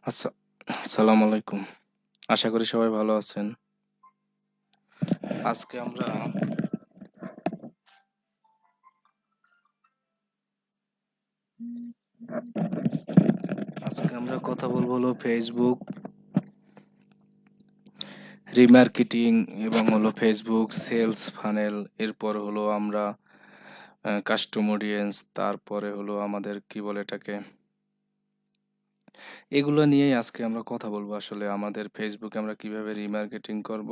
আসসালামু আলাইকুম। আশা করি সবাই ভালো আছেন। আজকে আমরা কথা বলবো হলো ফেসবুক রিমার্কেটিং এবং হলো ফেসবুক সেলস ফানেল, এরপর হলো আমরা কাস্টম অডিয়েন্স, তারপরে হলো আমাদের কি বলে এটাকে, এগুলো নিয়েই আজকে আমরা কথা বলবো। আসলে আমাদের ফেসবুকে আমরা কিভাবে রিমার্কেটিং করব,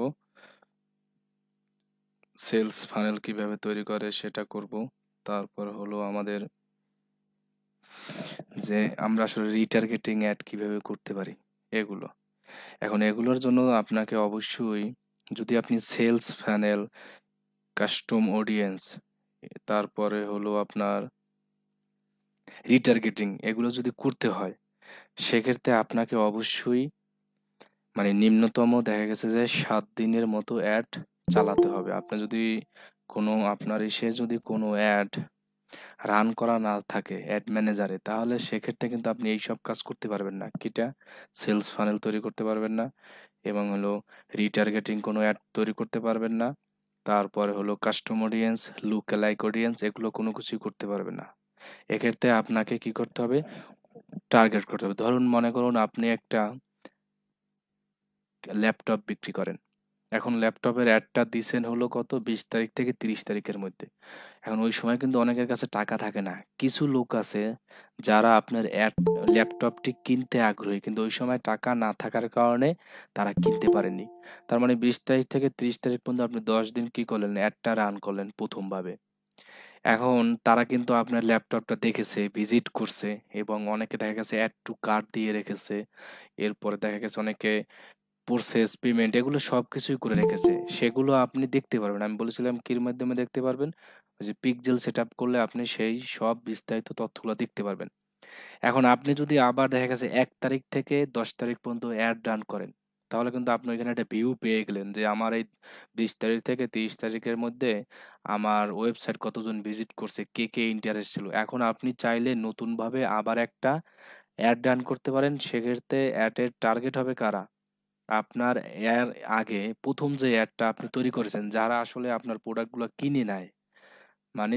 সেলস ফানেল কিভাবে তৈরি করে সেটা করব। তারপর হলো আমাদের যে আমরা আসলে রিটার্গেটিং অ্যাড কিভাবে করতে পারি এগুলো। এখন এগুলোর জন্য আপনাকে অবশ্যই, যদি আপনি সেলস ফানেল, কাস্টম অডিয়েন্স, তারপরে হলো আপনার রিটার্গেটিং, এগুলো যদি করতে হয় সেক্ষেত্রে আপনাকে অবশ্যই নিম্নতম দেখা গেছে যে 7 দিনের মতো অ্যাড চালাতে হবে। আপনি যদি কোনো আপনার ইসে যদি কোনো অ্যাড রান করা না থাকে অ্যাড ম্যানেজারে, তাহলে সেক্ষেত্রে কিন্তু আপনি এই সব কাজ করতে পারবেন না। কিটা সেলস ফানেল তৈরি করতে পারবেন না, এবং হলো রিটার্গেটিং কোনো অ্যাড তৈরি করতে পারবেন না, তারপরে হলো কাস্টম অডিয়েন্স, লুক-অ্যালাইক অডিয়েন্স, এগুলো কোনো কিছুই করতে পারবেন না। এক্ষেত্রে আপনাকে কি করতে হবে, টার্গেট করতে হবে। ধরুন মনে করুন আপনি একটা ল্যাপটপ বিক্রি করেন। এখন ল্যাপটপের অ্যাডটা দিছেন হলো কত, 20 তারিখ থেকে 30 তারিখের মধ্যে। এখন ওই সময় কিন্তু অনেকের কাছে টাকা থাকে না। কিছু লোক আছে যারা আপনার ল্যাপটপটি কিনতে আগ্রহী, কিন্তু ওই সময় টাকা না থাকার কারণে তারা কিনতে পারেনি। তার মানে 20 তারিখ থেকে 30 তারিখ পর্যন্ত আপনি 10 দিন কি করলেন, অ্যাডটা রান করলেন প্রথম ভাবে। এখন তারা কিন্তু আপনার ল্যাপটপটা দেখেছে, ভিজিট করছে, এবং অনেকে দেখা গেছে অ্যাড টু কার্ট দিয়ে রেখেছে। এরপরে দেখা গেছে অনেকে প্রসেস, পেমেন্ট, এগুলো সবকিছুই করে রেখেছে। সেগুলো আপনি দেখতে পারবেন। আমি বলেছিলাম কির মাধ্যমে দেখতে পারবেন? ওই যে পিক্সেল সেটআপ করলে আপনি সেই সব বিস্তারিত তথ্যগুলো দেখতে পারবেন। এখন আপনি যদি আবার দেখা গেছে 1 তারিখ থেকে 10 তারিখ পর্যন্ত অ্যাড রান করেন, তাহলে কিন্তু আপনি ওইখানে একটা ভিউ পেয়ে গেলেন যে আমার এই 20 তারিখ থেকে 30 তারিখের মধ্যে আমার ওয়েবসাইট কতজন ভিজিট করছে, কে কে ইন্টারেস্ট ছিল। এখন আপনি চাইলে নতুনভাবে আবার একটা অ্যাড রান করতে পারেন। সেক্ষেত্রে অ্যাডের টার্গেট হবে কারা? আপনার এর আগে ১ম যে অ্যাডটা আপনি তৈরি করেছেন, যারা আসলে আপনার প্রোডাক্টগুলো কিনে নেয়,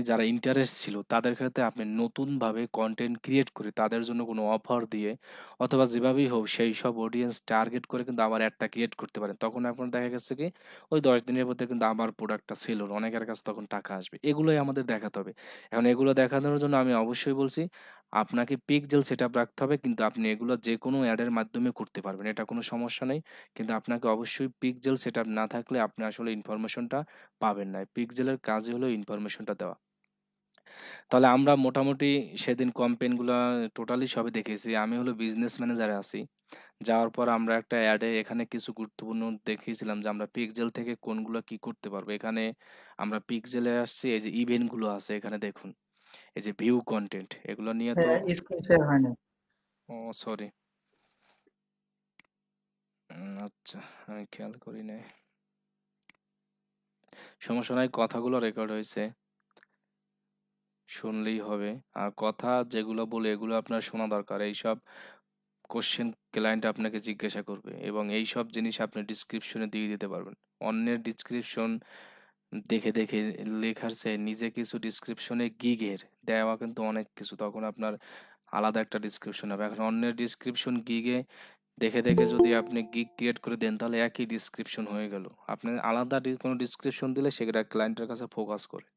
যারা ইন্টারেস্ট ছিল, তাদের ক্ষেত্রে আপনি নতুনভাবে কন্টেন্ট ক্রিয়েট করে তাদের জন্য কোনো অফার দিয়ে, অথবা যেভাবেই হোক সেই সব অডিয়েন্স টার্গেট করে কিন্তু আবার অ্যাডটা ক্রিয়েট করতে পারেন। তখন আপনার দেখা গেছে কি ওই 10 দিনের মধ্যে কিন্তু আবার প্রোডাক্টটা সেল হলো, অনেকের কাছে তখন টাকা আসবে। এগুলোই আমাদের দেখাতে হবে। এখন এগুলো দেখানোর জন্য আমি অবশ্যই বলছি আপনাকে পিক্সেল সেটআপ রাখতে হবে, কিন্তু আপনি এগুলো যেকোনো অ্যাডের মাধ্যমে করতে পারবেন, এটা কোনো সমস্যা নেই। কিন্তু আপনাকে অবশ্যই পিক্সেল সেটআপ না থাকলে আপনি আসলে ইনফরমেশনটা পাবেন না। পিক্সেলের কাজই হলো ইনফরমেশনটা দেওয়া। তাহলে আমরা মোটামুটি সেদিন ক্যাম্পেইনগুলা টোটালি সবই দেখেছি। আমি হলো বিজনেস ম্যানেজারে আছি। যাওয়ার পর আমরা একটা অ্যাডে এখানে কিছু গুরুত্বপূর্ণ দেখিয়েছিলাম যে আমরা পিক্সেল থেকে কোনগুলো কি করতে পারবো। এখানে আমরা পিক্সেলে আসছি, এই যে ইভেন্ট গুলো আছে এখানে দেখুন, এই যে ভিউ কন্টেন্ট, এগুলো নিয়ে তো, হ্যাঁ, স্ক্রিন শেয়ার হয় না। ও সরি, আচ্ছা, আমি খেয়াল করি নাই। সমস্যা নাই, কথাগুলো রেকর্ড হয়েছে, শুনলেই হবে। আর কথা যেগুলো বলে এগুলো আপনার শোনা দরকার। এইসব কোশ্চেন ক্লায়েন্ট আপনাকে জিজ্ঞাসা করবে, এবং এই সব জিনিস আপনি ডিসক্রিপশনে দিয়ে দিতে পারবেন। অন্যের ডিসক্রিপশন দেখে দেখে লেখার চেয়ে নিজে কিছু ডিসক্রিপশনে গিগের দেওয়া কিন্তু অনেক কিছু, তখন আপনার আলাদা একটা ডিসক্রিপশন হবে। এখন অন্যের ডিসক্রিপশন গিগে দেখে দেখে যদি আপনি গিগ ক্রিয়েট করে দেন, তাহলে একই ডিসক্রিপশন হয়ে গেল। আপনি আলাদা কোনো ডিসক্রিপশন দিলে সেটা ক্লায়েন্টের কাছে ফোকাস করে।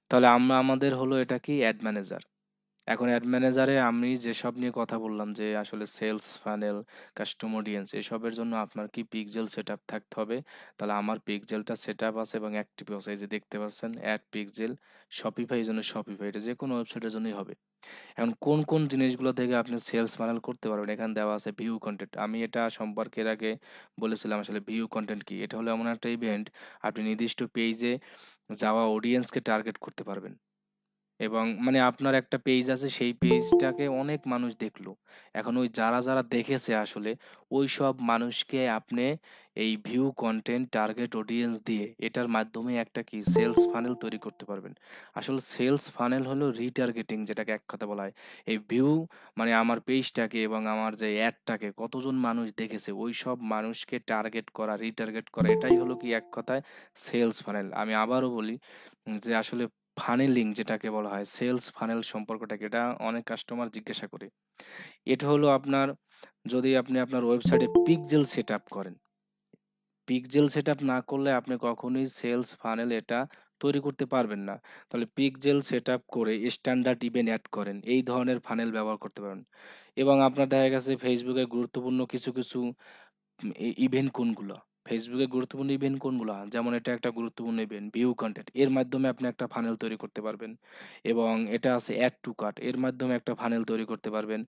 তাহলে আমরা আমাদের হলো এটা কি, অ্যাড ম্যানেজার। এখন অ্যাড ম্যানেজারে আমি যেসব নিয়ে কথা বললাম, যে আসলে সেলস ফানেল, কাস্টম অডিয়েন্স, এসবের জন্য আপনার কি পিক্সেল সেটআপ থাকতে হবে। তাহলে আমার পিক্সেলটা সেটআপ আছে এবং অ্যাক্টিভ আছে, এই যে দেখতে পাচ্ছেন অ্যাড পিক্সেল। শপিফাই এর জন্য শপিফাই, এটা যে কোনো ওয়েবসাইটের জন্যই হবে। এখন কোন কোন জিনিসগুলো থেকে আপনি সেলস ফানেল করতে পারবেন, এখানে দেওয়া আছে ভিউ কন্টেন্ট। আমি এটা সম্পর্কে এর আগে বলেছিলাম। আসলে ভিউ কন্টেন্ট কি, এটা হলো এমন একটা ইভেন্ট, আপনি নির্দিষ্ট পেজে যাওয়া অডিয়েন্সকে টার্গেট করতে পারবেন। এবং মানে আপনার একটা পেজ আছে, সেই পেজটাকে অনেক মানুষ দেখলো। এখন ওই যারা দেখেছে আসলে ওইসব মানুষকে আপনি এই ভিউ কনটেন্ট টার্গেট অডিয়েন্স দিয়ে এটার মাধ্যমে একটা কি সেলস ফানেল তৈরি করতে পারবেন। আসলে সেলস ফানেল হলো রিটার্গেটিং, যেটাকে এক কথা বলা হয়। এই ভিউ মানে আমার পেজটাকে এবং আমার যে অ্যাডটাকে কতজন মানুষ দেখেছে ওইসব মানুষকে টার্গেট করা, রিটার্গেট করা, এটাই হলো কি এক কথায় সেলস ফানেল। আমি আবারও বলি যে আসলে ফানেলিং যেটাকে বলা হয়, সেলস ফানেল সম্পর্কটা কি, এটা অনেক কাস্টমার জিজ্ঞাসা করে। এটা হলো আপনার, যদি আপনি আপনার ওয়েবসাইটে পিক্সেল সেটআপ করেন, পিক্সেল সেটআপ না করলে আপনি কখনোই সেলস ফানেল এটা তৈরি করতে পারবেন না। তাহলে পিক্সেল সেটআপ করে স্ট্যান্ডার্ড ইভেন্ট অ্যাড করেন, এই ধরনের ফানেল ব্যবহার করতে পারেন। এবং আপনার দেখা গেছে ফেসবুকে গুরুত্বপূর্ণ কিছু ইভেন্ট কোনগুলো, ফেসবুকে গুরুত্বপূর্ণ ইভেন্ট কোনগুলো, যেমন এটা একটা গুরুত্বপূর্ণ ইভেন্ট ভিউ কন্টেন্ট, এর মাধ্যমে আপনি একটা ফানেল তৈরি করতে পারবেন। এবং এটা আছে অ্যাড টু কার্ট, এর মাধ্যমে একটা ফানেল তৈরি করতে পারবেন।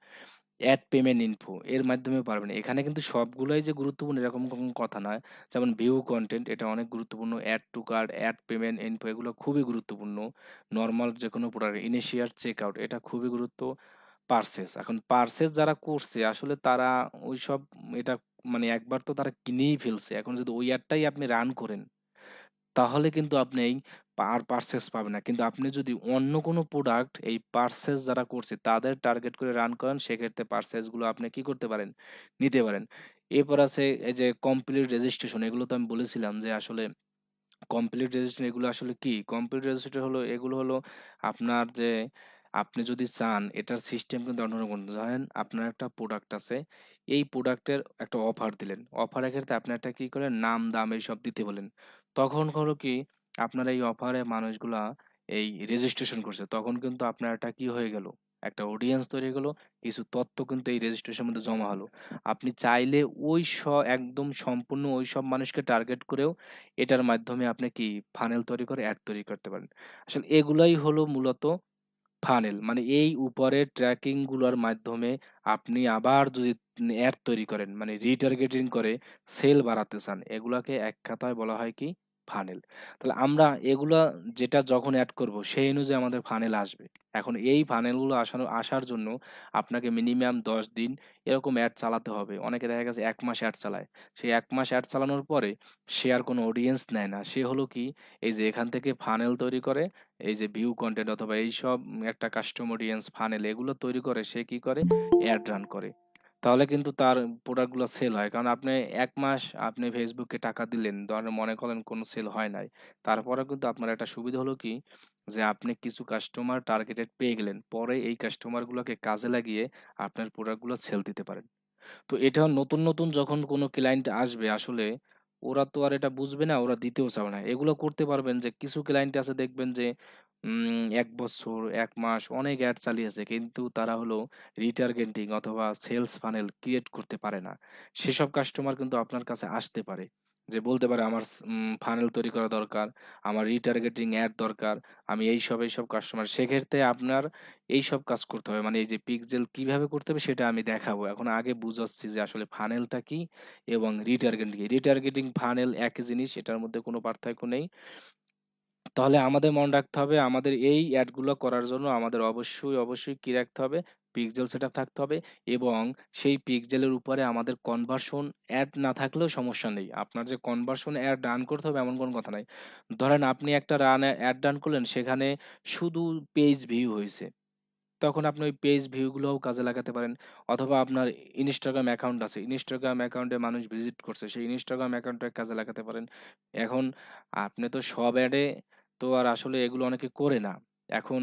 অ্যাড পেমেন্ট ইনফো, এর মাধ্যমেও পারবেন। এখানে কিন্তু সবগুলাই যে গুরুত্বপূর্ণ এরকম কোনো কথা নয়। যেমন ভিউ কন্টেন্ট এটা অনেক গুরুত্বপূর্ণ, add to cart, add payment info এগুলো খুবই গুরুত্বপূর্ণ। নরমাল যে কোনো প্রোডাক্ট ইনিশিয়াল চেক আউট এটা খুবই গুরুত্ব। পারচেজ, এখন পারচেজ যারা করছে আসলে তারা ওইসব, এটা মানে একবার তো তারা কিনেই ফেলছে। এখন যদি ওই অ্যাডটাই আপনি রান করেন তাহলে কিন্তু আপনি এই পারচেজ পাবেন না। কিন্তু আপনি যদি অন্য কোনো প্রোডাক্ট এই পারচেজ যারা করছে তাদের টার্গেট করে রান করেন, সেক্ষেত্রে পারচেজ গুলো আপনি কি করতে পারেন, নিতে পারেন। এরপর আছে এই যে কমপ্লিট রেজিস্ট্রেশন, এগুলো তো আমি বলেছিলাম যে আসলে কমপ্লিট রেজিস্ট্রেশন এগুলো আসলে কি? কমপ্লিট রেজিস্ট্রেশন হলো, এগুলো হলো আপনার যে আপনি যদি চান এটার সিস্টেম কিন্তু অন্যরকম। ধরেন আপনার একটা প্রোডাক্ট আছে, এই প্রোডাক্টের একটা অফার দিলেন। অফারের ক্ষেত্রে আপনি একটা কি করেন, নাম দাম এইসব দিতে বলেন। তখন হলো কি আপনার এই অফারে মানুষগুলা এই রেজিস্ট্রেশন করছে। তখন কিন্তু আপনার একটা কি হয়ে গেল? একটা অডিয়েন্স তৈরি হয়ে গেল। কিছু তথ্য কিন্তু এই রেজিস্ট্রেশনের মধ্যে জমা হলো। আপনি চাইলে ওই একদম সম্পূর্ণ ওইসব মানুষকে টার্গেট করেও এটার মাধ্যমে আপনি কি ফানেল তৈরি করে অ্যাড তৈরি করতে পারেন। আসলে এগুলাই হলো মূলত ফানেল। মানে এই উপরের ট্র্যাকিং গুলোর মাধ্যমে আপনি আবার যদি অ্যাড তৈরি করেন, মানে রিটার্গেটিং করে সেল বাড়াতে চান, এগুলাকে এক কথায় বলা হয় কি ফানেল। তাহলে আমরা এগুলা যেটা যখন অ্যাড করব সেই অনুযায়ী আমাদের ফানেল আসবে। এখন এই ফানেলগুলো আসার জন্য আপনাকে মিনিমাম 10 দিন এরকম অ্যাড চালাতে হবে। অনেকে দেখা গেছে 1 মাস অ্যাড চালায়। সেই 1 মাস অ্যাড চালানোর পরে সে আর কোনো অডিয়েন্স নেয় না। সে হলো কি এই যে এখান থেকে ফানেল তৈরি করে, এই যে ভিউ কন্টেন্ট অথবা এইসব একটা কাস্টম অডিয়েন্স ফানেল এগুলো তৈরি করে, সে কি করে অ্যাড রান করে। তাহলে কিন্তু তার প্রোডাক্ট গুলো সেল হয়। কারণ আপনি 1 মাস আপনি ফেসবুককে টাকা দিলেন, ধরেন মনে করেন কোনো সেল হয় নাই, তারপরে কিন্তু আপনার একটা সুবিধা হলো কি যে আপনি কিছু কাস্টমার টার্গেটেড পেয়ে গেলেন, পরে এই কাস্টমার গুলোকে কাজে লাগিয়ে আপনার প্রোডাক্ট গুলো সেল দিতে পারেন। তো এটা নতুন নতুন যখন কোনো ক্লায়েন্ট আসবে আসলে ওরা তো আর এটা বুঝবে না, ওরা দিতেও চাবে না। এগুলো করতে পারবেন যে কিছু ক্লায়েন্ট আছে দেখবেন যে ১ বছর ১ মাস অনেক অ্যাড চালিয়েছে কিন্তু তারা হলো রিটার্গেটিং অথবা সেলস ফানেল ক্রিয়েট করতে পারে না। সেসব কাস্টমার কিন্তু আপনার কাছে আসতে পারে, যে বলতে পারে আমার ফানেল তৈরি করা দরকার, আমার রিটার্গেটিং অ্যাড দরকার, আমি এইসব কাস্টমার। সেক্ষেত্রে আপনার এইসব কাজ করতে হবে। মানে এই যে পিক্সেল কিভাবে করতে হবে সেটা আমি দেখাবো। এখন আগে বুঝাচ্ছি যে আসলে ফানেলটা কি এবং রিটার্গেটিং কি। রিটার্গেটিং ফানেল একই জিনিস, এটার মধ্যে কোনো পার্থক্য নেই। তাহলে আমাদের মনে রাখতে হবে আমাদের এই অ্যাড গুলো করার জন্য আমাদের অবশ্যই কি রাখতে হবে? পিক্সেল সেটআপ থাকতে হবে এবং সেই পিক্সেলের উপরে আমাদের কনভার্সন অ্যাড না থাকলেও সমস্যা নেই। আপনার যে কনভার্সন অ্যাড রান করতে হবে এমন কোনো কথা নাই। ধরেন আপনি একটা অ্যাড রান করলেন, সেখানে শুধু পেজ ভিউ হইছে। তখন আপনি ওই পেজ ভিউ গুলোও কাজে লাগাতে পারেন। অথবা আপনার ইনস্টাগ্রাম অ্যাকাউন্ট আছে, ইনস্টাগ্রাম অ্যাকাউন্টে মানুষ ভিজিট করছে, সেই ইনস্টাগ্রাম অ্যাকাউন্টটা কাজে লাগাতে পারেন। এখন আপনি তো সব অ্যাডে তো আর আসলে এগুলো অনেকে করে না। এখন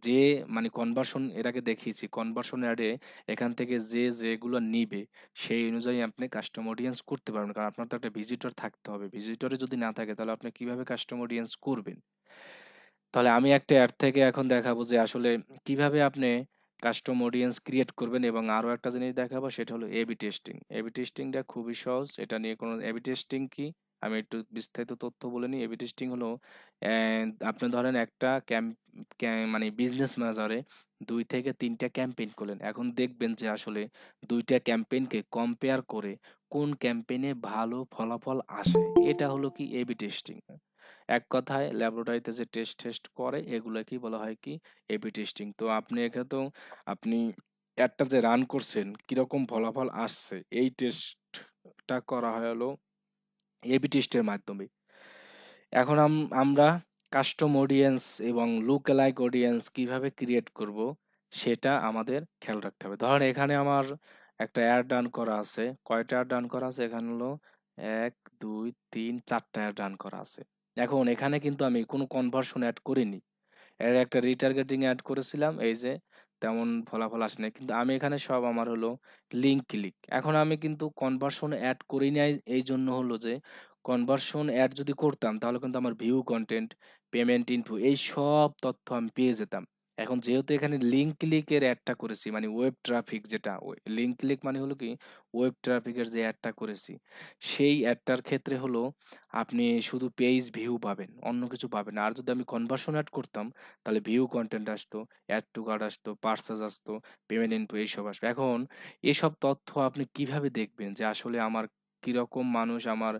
যে মানে কনভার্সন এর আগে দেখিয়েছি, কনভার্সন অ্যাডে এখান থেকে যেগুলো নিবে সেই অনুযায়ী আপনি কাস্টম অডিয়েন্স করতে পারবেন। কারণ আপনার তো একটা ভিজিটর থাকতে হবে। ভিজিটরে যদি না থাকে তাহলে আপনি কিভাবে কাস্টম অডিয়েন্স করবেন? তাহলে আমি একটা অ্যাড থেকে এখন দেখাবো যে আসলে কিভাবে আপনি কাস্টম অডিয়েন্স ক্রিয়েট করবেন, এবং আরো একটা জিনিস দেখাবো সেটা হলো এবি টেস্টিং। এবি টেস্টিংটা খুবই সহজ, এটা নিয়ে কোনো এবি টেস্টিং কি আমি একটু বিস্তারিত তথ্য বলে নিই। এবি টেস্টিং হলো আপনি ধরেন একটা মানে বিজনেস ম্যানেজারে 2 থেকে 3টা ক্যাম্পেইন করলেন। এখন দেখবেন যে আসলে 2টা ক্যাম্পেইনকে কম্পেয়ার করে কোন ক্যাম্পেইনে ভালো ফলাফল আসে, এটা হলো কি এবি টেস্টিং। এক কথায় ল্যাবরেটরিতে যে টেস্ট করে এগুলাকেই বলা হয় কি এবি টেস্টিং। তো আপনি এখানে তো আপনি অ্যাডটা যে রান করছেন কিরকম ফলাফল আসছে এই টেস্টটা করা হয় হলো এবি টেস্টের মাধ্যমে। এখন আমরা কাস্টম অডিয়েন্স এবং লুক অ্যালাইক অডিয়েন্স কিভাবে ক্রিয়েট করব সেটা আমাদের খেয়াল রাখতে হবে। ধরেন এখানে আমার একটা অ্যাড রান করা আছে। কয়টা অ্যাড রান করা আছে? এখানে হলো ১, ২, ৩, ৪ টা অ্যাড রান করা আছে। এখন এখানে কিন্তু আমি কোনো কনভার্সন এড করিনি। এর একটা রিটার্গেটিং এড করেছিলাম, এই যে তেমন ফলাফল আসে নাই। কিন্তু আমি এখানে সব আমার হলো লিঙ্ক ক্লিক। এখন আমি কিন্তু কনভার্সন এড করি নাই, এই জন্য হলো যে কনভার্সন এড যদি করতাম তাহলে কিন্তু আমার ভিউ কন্টেন্ট, পেমেন্ট ইনফো এই সব তথ্য আমি পেয়ে যেতাম। এখন যেহেতু এখানে লিঙ্ক ক্লিকের অ্যাডটা করেছি মানে ওয়েব ট্রাফিক, যেটা লিঙ্ক ক্লিক মানে হলো কি ওয়েব ট্রাফিকের যে অ্যাডটা করেছি সেই অ্যাডটার ক্ষেত্রে হলো আপনি শুধু পেজ ভিউ পাবেন, অন্য কিছু পাবেন না। আর যদি আমি কনভার্সন এড করতাম তাহলে ভিউ কন্টেন্ট আসতো, অ্যাড টু কার্ট আসতো, পার্সেস আসতো, পেমেন্ট ইনফো এইসব আসবে। এখন এসব তথ্য আপনি কিভাবে দেখবেন যে আসলে আমার কিরকম মানুষ আমার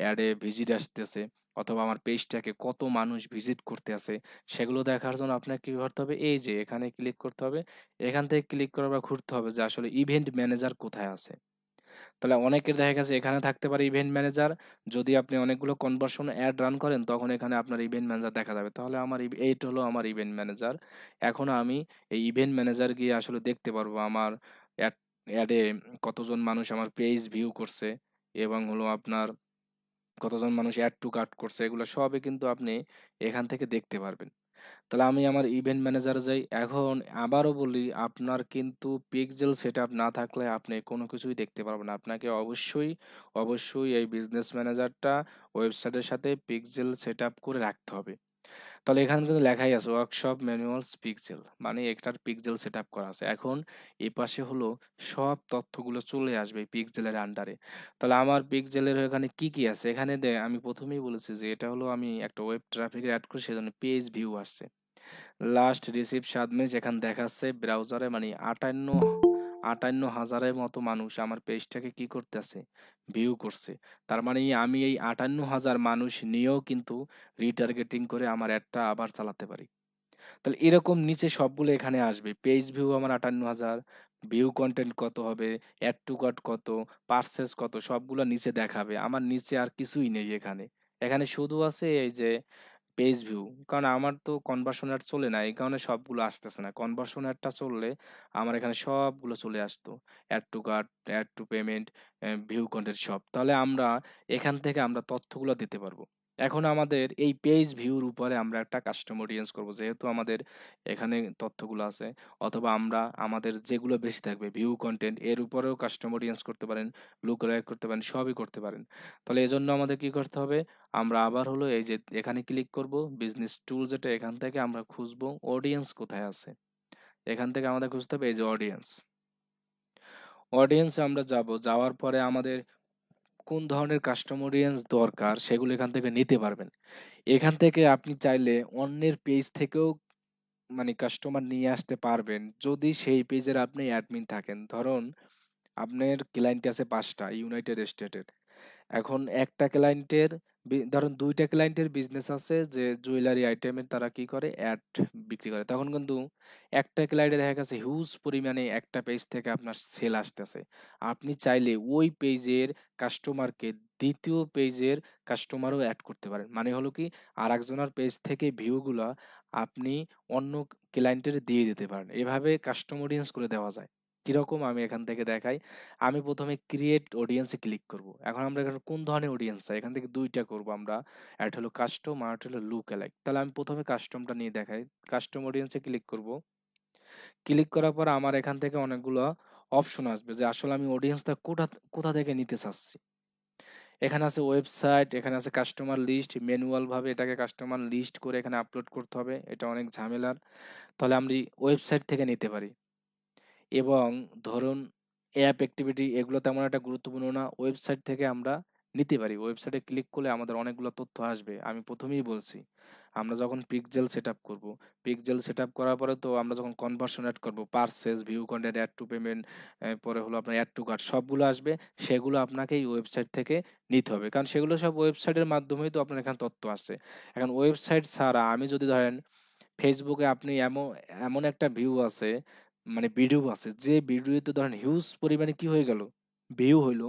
অ্যাডে ভিজিট আসতেছে অথবা আমার পেজটাকে কত মানুষ ভিজিট করতে আছে, সেগুলো দেখার জন্য আপনাকে কি করতে হবে? এই যে এখানে ক্লিক করতে হবে। এখান থেকে ক্লিক করার পর ঘুরতে হবে যে আসলে ইভেন্ট ম্যানেজার কোথায় আছে। তাহলে অনেকের দেখা গেছে এখানে থাকতে পারে ইভেন্ট ম্যানেজার। যদি আপনি অনেকগুলো কনভার্সন অ্যাড রান করেন তখন এখানে আপনার ইভেন্ট ম্যানেজার দেখা যাবে। তাহলে আমার এইটা হলো আমার ইভেন্ট ম্যানেজার। এখন আমি এই ইভেন্ট ম্যানেজার গিয়ে আসলে দেখতে পারবো আমার অ্যাড অ্যাডে কতজন মানুষ আমার পেজ ভিউ করছে এবং হলো আপনার কতজন মানুষ অ্যাড টু কার্ট করছে, এগুলো সবই কিন্তু আপনি এখান থেকে দেখতে পারবেন। তাহলে আমি আমার ইভেন্ট ম্যানেজারে যাই। এখন আবারও বলি, আপনার কিন্তু পিক্সেল সেটআপ না থাকলে আপনি কোনো কিছুই দেখতে পারবেন না। আপনাকে অবশ্যই এই বিজনেস ম্যানেজারটা ওয়েবসাইটের সাথে পিক্সেল সেটআপ করে রাখতে হবে। তাহলে এখানে কিন্তু লেখাই আছে ওয়ার্কশপ ম্যানুয়ালস পিক্সেল, মানে একটার পিক্সেল সেটআপ করা আছে। এখন এই পাশে হলো সব তথ্যগুলো চলে আসবে পিক্সেলের আন্ডারে। তাহলে আমার পিক্সেলের এখানে কি কি আছে? এখানে আমি প্রথমেই বলেছি যে এটা হলো আমি একটা ওয়েব ট্রাফিক অ্যাড করি, সেজন্য পেজ ভিউ আসছে। লাস্ট রিসিভ ৭ মিনিট এখানে দেখাচ্ছে ব্রাউজারে মানে ৫৮,০০০ মতো মানুষ আমার পেজটাকে কি করতেছে? ভিউ করছে। তার মানে আমি এই ৫৮,০০০ মানুষ নিয়েও কিন্তু রিটার্গেটিং করে আমার অ্যাডটা আবার চালাতে পারি। তাহলে এরকম নিচে সবগুলো এখানে আসবে। পেজ ভিউ আমার ৫৮,০০০, ভিউ কনটেন্ট কত হবে, অ্যাড টু কার্ট কত, পারচেজ কত, সবগুলো নিচে দেখাবে। আমার নিচে আর কিছুই নেই এখানে। এখানে শুধু আছে এই যে পেজ ভিউ। কারণ আমার তো কনভার্সন এড চলে না, এই কারণে সবগুলো আসতেছে না। কনভার্সন এডটা চললে আমার এখানে সবগুলো চলে আসতো, add to cart, add to payment, view content সব। তাহলে আমরা এখান থেকে আমরা তথ্যগুলো দিতে পারবো। এখন আমাদের এই পেজ ভিউর উপরে আমরা একটা কাস্টম অডিয়েন্স করব, যেহেতু আমাদের এখানে তথ্যগুলো আছে। অথবা আমরা আমাদের যেগুলো বেশি থাকবে ভিউ কন্টেন্ট এর উপরেও কাস্টম অডিয়েন্স করতে পারেন, লুক অ্যালাইক করতে পারেন, সবই করতে পারেন। তাহলে এজন্য আমাদের কি করতে হবে? আমরা আবার হলো এই যে এখানে ক্লিক করব, বিজনেস টুল যেটা, এখান থেকে আমরা খুঁজবো অডিয়েন্স কোথায় আছে। এখান থেকে আমাদের খুঁজতে হবে এই যে অডিয়েন্স। অডিয়েন্সে আমরা যাব, যাওয়ার পরে আমাদের কোন ধরনের কাস্টম অডিয়েন্স দরকার সেগুলো এখান থেকে নিতে পারবেন। এখান থেকে আপনি চাইলে অন্যের পেজ থেকেও মানে কাস্টমার নিয়ে আসতে পারবেন যদি সেই পেজের আপনি অ্যাডমিন থাকেন। ধরুন আপনার ক্লায়েন্ট আছে ৫টা ইউনাইটেড স্টেটের। এখন একটা ক্লায়েন্টের ধরেন ২ টা ক্লায়েন্টের বিজনেস আছে যে জুয়েলারি আইটেমের, তারা কি করে অ্যাড বিক্রি করে। তখন কিন্তু একটা ক্লায়েন্টে দেখা গেছে হিউজ পরিমাণে একটা পেজ থেকে আপনার সেল আসতেছে। আপনি চাইলে ওই পেজের কাস্টমারকে ২য় পেজের কাস্টমারও এড করতে পারেন। মানে হলো কি আরেকজনের পেজ থেকে ভিউ গুলা আপনি অন্য ক্লায়েন্টের দিয়ে দিতে পারেন। এভাবে কাস্টম অডিয়েন্স করে দেওয়া যায়। কিরকম আমি এখান থেকে দেখাই। আমি ১ম এ ক্রিয়েট অডিয়েন্স এ ক্লিক করব। এখন আমরা এখানে কোন ধরনের অডিয়েন্স চাই? এখান থেকে ২ টা করব আমরা। একটা হলো কাস্টম আর একটা হলো লুক অ্যালাইক। তাহলে আমি ১ম এ কাস্টমটা নিয়ে দেখাই। কাস্টম অডিয়েন্স এ ক্লিক করব। ক্লিক করার পর আমার এখান থেকে অনেকগুলো অপশন আসবে যে আসলে আমি অডিয়েন্সটা কোথা থেকে নিতে চাচ্ছি। এখানে আছে ওয়েবসাইট, এখানে আছে কাস্টমার লিস্ট, ম্যানুয়াল ভাবে এটাকে কাস্টমার লিস্ট করে এখানে আপলোড করতে হবে। এটা অনেক ঝামেলার। তাহলে আমরা ওয়েবসাইট থেকে নিতে পারি। এবং ধরুন অ্যাপ অ্যাক্টিভিটি এগুলো তেমন একটা গুরুত্বপূর্ণ না। ওয়েবসাইট থেকে আমরা নিতে পারি। ওয়েবসাইটে ক্লিক করলে আমাদের অনেকগুলো তথ্য আসবে। আমি ১ম এই বলছি। আমরা যখন পিক্সেল সেটআপ করব, পিক্সেল সেটআপ করার পরে তো আমরা যখন কনভার্সন এড করব, purchase, view content, add to payment, পরে হলো আপনার অ্যাড টু কার্ট সবগুলো আসবে। সেগুলো আপনাকে এই ওয়েবসাইট থেকে নিতে হবে, কারণ সেগুলো সব ওয়েবসাইটের মাধ্যমেই তো আপনার এখানে তথ্য আসছে। এখন ওয়েবসাইট ছাড়া আমি যদি ধরেন ফেসবুকে আপনি এমন এমন একটা ভিউ আছে, মানে ভিডিও আছে যে ভিডিওতে ধরেন হিউজ পরিমাণে কি হয়ে গেল, ভিউ হইলো।